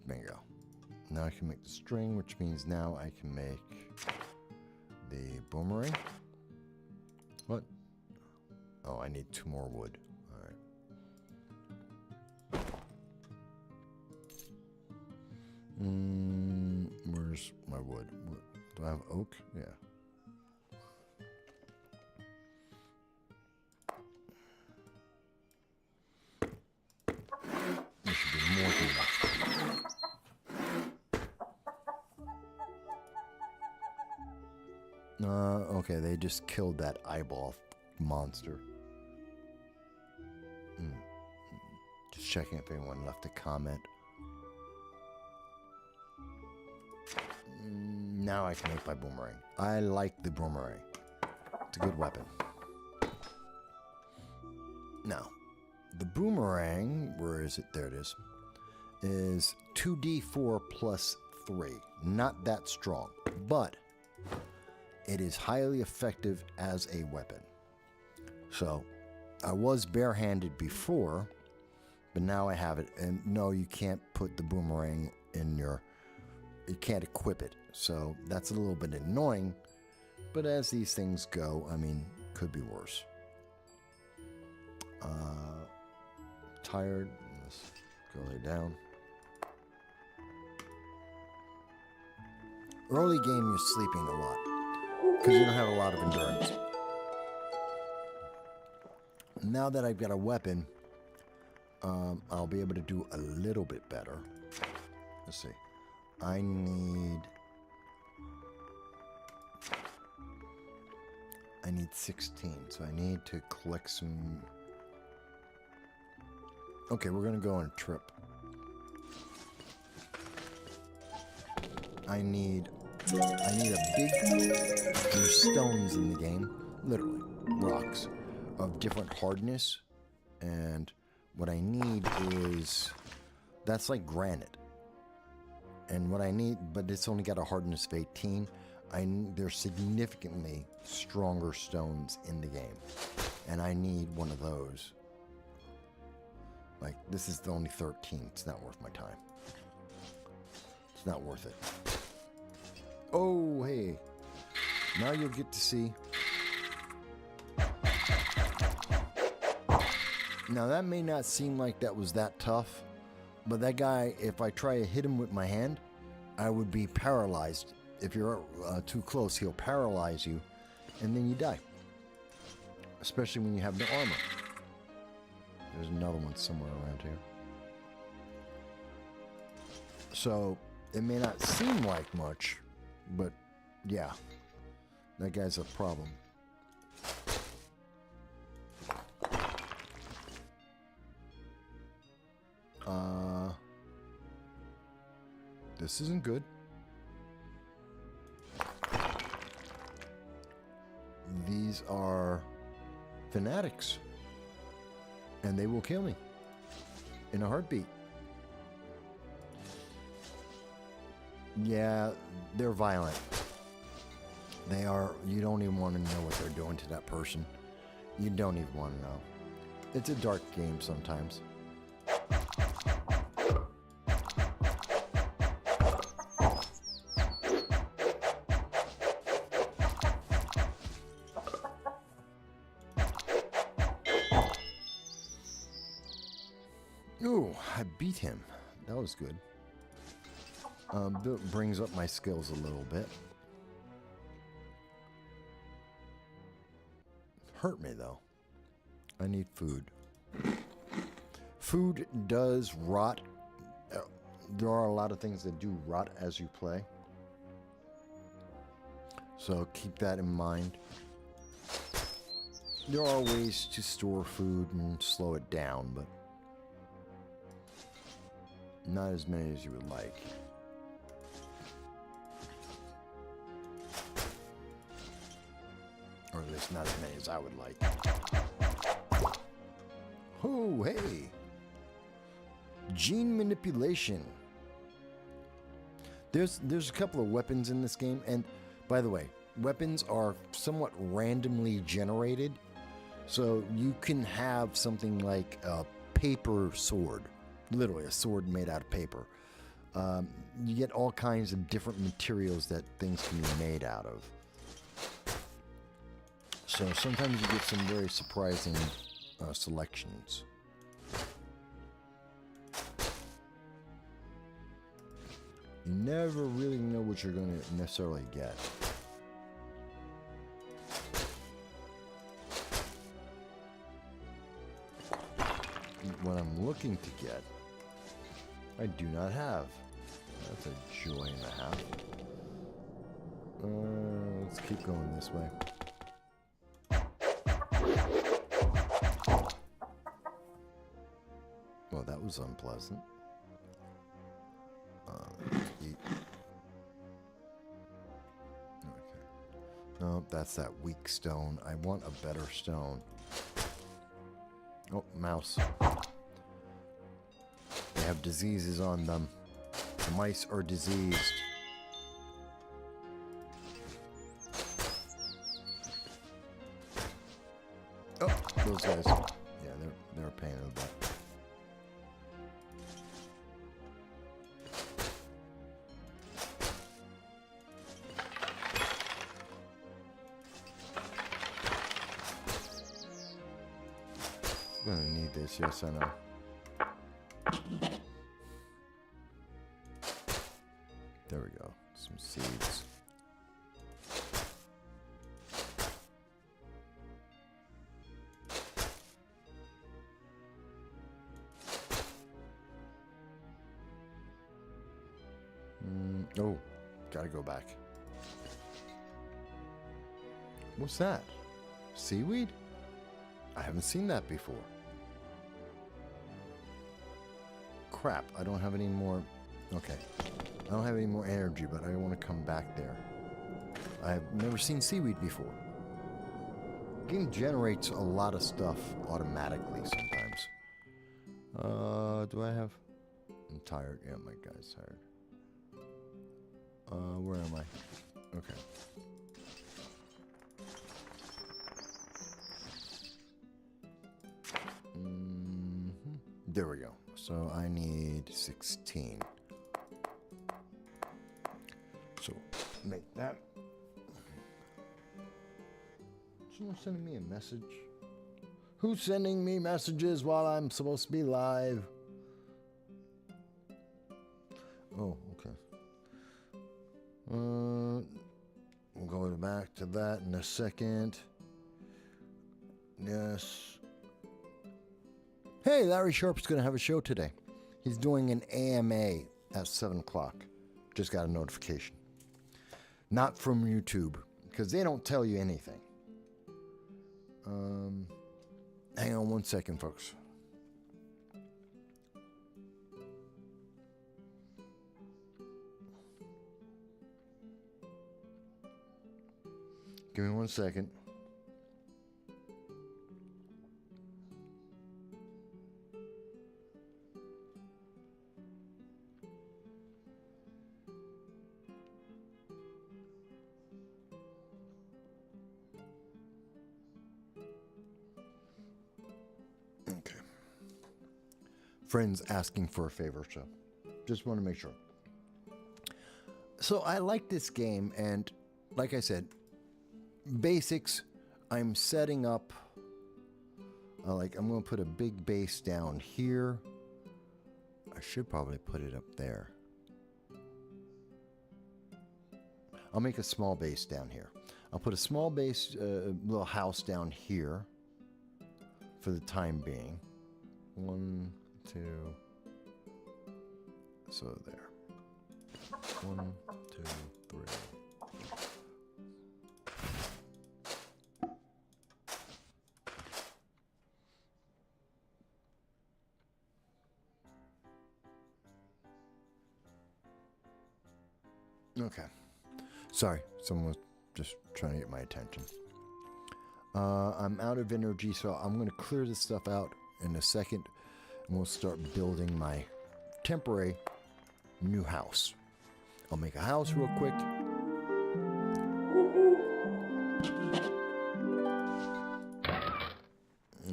Bingo. Now I can make the string, which means now I can make the boomerang. What? Oh, I need 2 more wood. Alright. Where's my wood? Do I have oak? Yeah. There should be more than that. Okay, they just killed that eyeball monster. Just checking if anyone left a comment. Now I can make my boomerang. I like the boomerang. It's a good weapon. Now, the boomerang, where is it? There it is 2d4 plus 3. Not that strong, but it is highly effective as a weapon. So, I was barehanded before, but now I have it. And no, you can't put the boomerang in your... You can't equip it. So, that's a little bit annoying. But as these things go, I mean, could be worse. Tired. Let's go lay down. Early game, you're sleeping a lot. Because you don't have a lot of endurance. Now that I've got a weapon, I'll be able to do a little bit better. Let's see. I need 16, so I need to collect some... Okay, we're gonna go on a trip. I need a big... There's stones in the game, literally, rocks of different hardness, and what I need is... That's like granite. And what I need, but it's only got a hardness of 18. There's significantly stronger stones in the game. And I need one of those. Like, this is the only 13. It's not worth my time. It's not worth it. Oh, hey. Now you'll get to see. Now, that may not seem like that was that tough, but that guy, if I try to hit him with my hand, I would be paralyzed. If you're too close, he'll paralyze you, and then you die. Especially when you have no armor. There's another one somewhere around here. So, it may not seem like much, but yeah, that guy's a problem. This isn't good. These are fanatics, and they will kill me in a heartbeat. Yeah, they're violent. They are. You don't even want to know what they're doing to that person. You don't even want to know. It's a dark game sometimes. Ooh, I beat him. That was good. Brings up my skills a little bit. Hurt me, though. I need food. Food does rot. There are a lot of things that do rot as you play. So keep that in mind. There are ways to store food and slow it down, but not as many as you would like. Or at least not as many as I would like. Oh, hey! Gene manipulation. There's a couple of weapons in this game, and by the way, weapons are somewhat randomly generated. So you can have something like a paper sword. Literally a sword made out of paper. You get all kinds of different materials that things can be made out of. So sometimes you get some very surprising selections. You never really know what you're going to necessarily get. What I'm looking to get, I do not have. That's a joy and a half. Let's keep going this way. Well, that was unpleasant. Eat. Okay. No, that's that weak stone. I want a better stone. Oh, mouse. They have diseases on them. The mice are diseased. Oh, those guys. Yeah, they're a pain in the butt. I'm gonna need this, yes I know. There we go. Some seeds. Oh, gotta go back. What's that? Seaweed? I haven't seen that before. Crap, I don't have any more. Okay. I don't have any more energy, but I want to come back there. I've never seen seaweed before. The game generates a lot of stuff automatically sometimes. Do I have... I'm tired. Yeah, my guy's tired. Where am I? Okay. There we go. So I need 16. So make that. Someone sending me a message. Who's sending me messages while I'm supposed to be live? Oh, okay. We'll go back to that in a second. Yes. Hey, Larry Sharp's going to have a show today. He's doing an AMA at 7 o'clock. Just got a notification. Not from YouTube, because they don't tell you anything. Hang on one second, folks. Give me 1 second. Okay. Friends asking for a favor, so just want to make sure. So I like this game, and like I said, basics, I'm setting up, I'm going to put a big base down here. I should probably put it up there. I'll make a small base down here. I'll put a small base, little house down here for the time being. 1, 2, so there. 1, 2, 3. Okay. Sorry, someone was just trying to get my attention. I'm out of energy, so I'm going to clear this stuff out in a second, and we'll start building my temporary new house. I'll make a house real quick.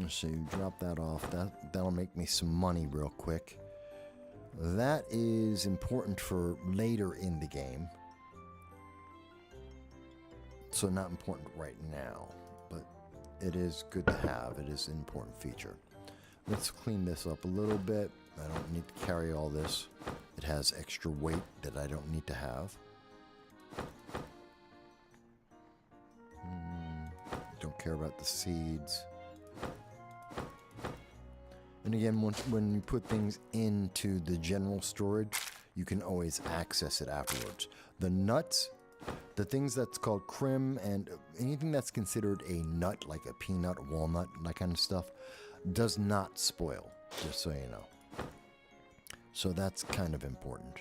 So you drop that off. That'll make me some money real quick. That is important for later in the game. So not important right now, but it is good to have. It is an important feature. Let's clean this up a little bit. I don't need to carry all this. It has extra weight that I don't need to have. Don't care about the seeds. And again, when you put things into the general storage, you can always access it afterwards. The nuts, the things that's called crim, and anything that's considered a nut, like a peanut, walnut, that kind of stuff, does not spoil, just so you know. So that's kind of important.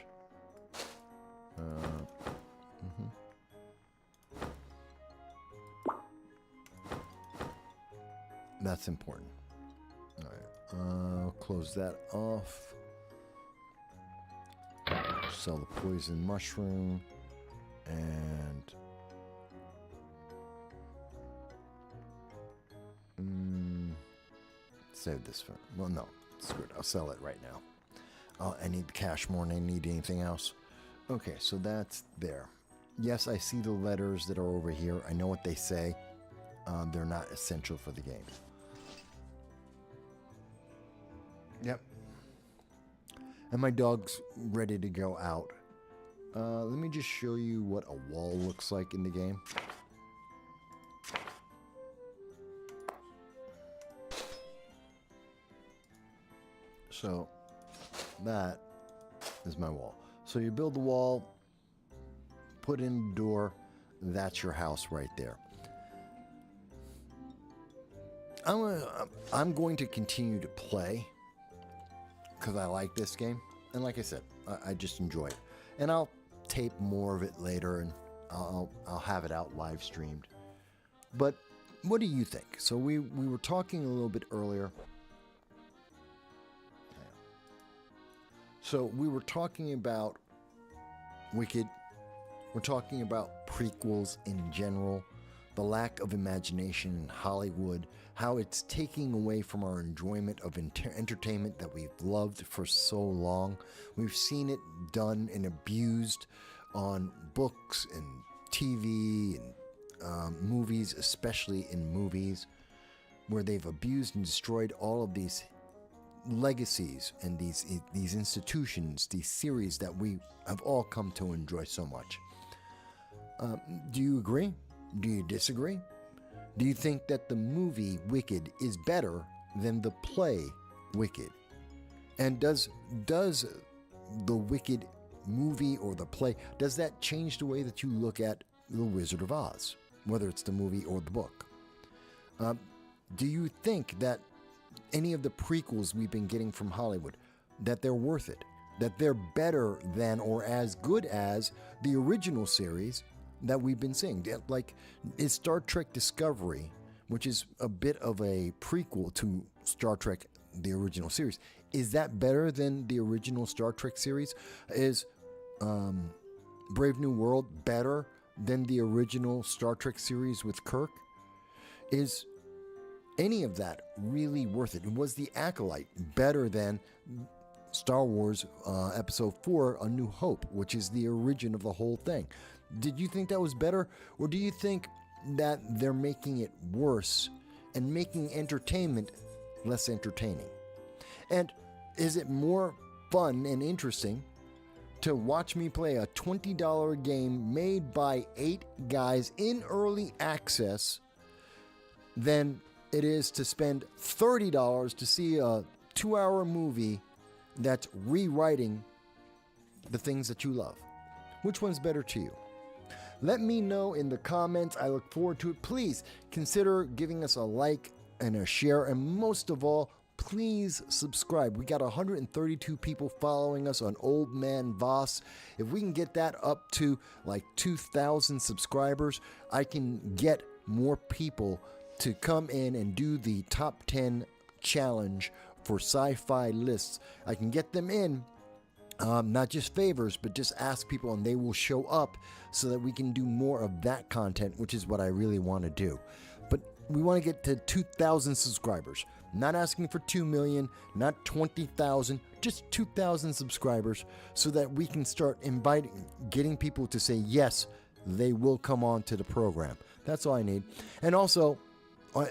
That's important. All right. Close that off. Sell the poison mushroom. And save this for, well, no, screw it. I'll sell it right now. I need the cash more than I need anything else. Okay, so that's there. Yes, I see the letters that are over here. I know what they say. They're not essential for the game. Yep. And my dog's ready to go out. Let me just show you what a wall looks like in the game. So that is my wall. So you build the wall, put in the door, that's your house right there. I'm going to continue to play because I like this game. And like I said, I just enjoy it. And I'll tape more of it later, and I'll have it out live streamed. But what do you think? So we were talking a little bit earlier. So we were talking about Wicked. We're talking about prequels in general, the lack of imagination in Hollywood, how it's taking away from our enjoyment of entertainment that we've loved for so long. We've seen it done and abused on books and TV and movies, especially in movies. where they've abused and destroyed all of these legacies and these institutions, these series that we have all come to enjoy so much. Do you agree? Do you disagree? Do you think that the movie Wicked is better than the play Wicked? And does the Wicked movie or the play, does that change the way that you look at The Wizard of Oz, whether it's the movie or the book? Do you think that any of the prequels we've been getting from Hollywood, that they're worth it, that they're better than or as good as the original series that we've been seeing? Like, is Star Trek Discovery, which is a bit of a prequel to Star Trek, the original series, is that better than the original Star Trek series? Is Brave New World better than the original Star Trek series with Kirk? Is any of that really worth it? Was The Acolyte better than Star Wars Episode 4, A New Hope, which is the origin of the whole thing? Did you think that was better? Or do you think that they're making it worse and making entertainment less entertaining? And is it more fun and interesting to watch me play a $20 game made by 8 guys in early access than it is to spend $30 to see a 2-hour movie that's rewriting the things that you love? Which one's better to you? Let me know in the comments. I look forward to it. Please consider giving us a like and a share, and most of all, please subscribe. We got 132 people following us on Old Man Vass. If we can get that up to like 2,000 subscribers, I can get more people to come in and do the top 10 challenge for sci-fi lists. I can get them in, not just favors, but just ask people and they will show up so that we can do more of that content, which is what I really want to do. But we want to get to 2,000 subscribers. Not asking for 2 million, not 20,000, just 2,000 subscribers so that we can start getting people to say yes, they will come on to the program. That's all I need. And also,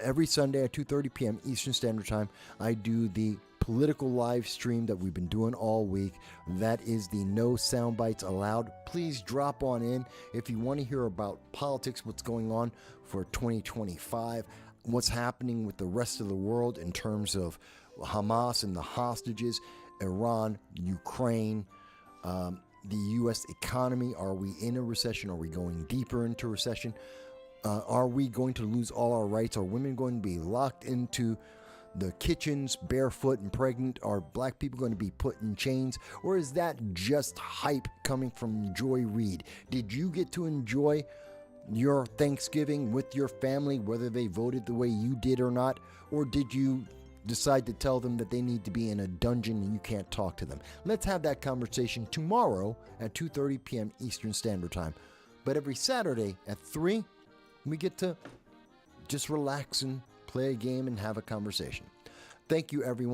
every Sunday at 2:30 p.m. Eastern Standard Time, I do the political live stream that we've been doing all week. That is the No Sound Bites Allowed. Please drop on in if you want to hear about politics, what's going on for 2025, what's happening with the rest of the world in terms of Hamas and the hostages, Iran, Ukraine, the U.S. economy. Are we in a recession? Are we going deeper into recession? Are we going to lose all our rights? Are women going to be locked into the kitchens barefoot and pregnant? Are black people going to be put in chains? Or is that just hype coming from Joy Reid? Did you get to enjoy your Thanksgiving with your family, whether they voted the way you did or not? Or did you decide to tell them that they need to be in a dungeon and you can't talk to them? Let's have that conversation tomorrow at 2:30 p.m. Eastern Standard Time. But every Saturday at 3, we get to just relax and play a game and have a conversation. Thank you, everyone.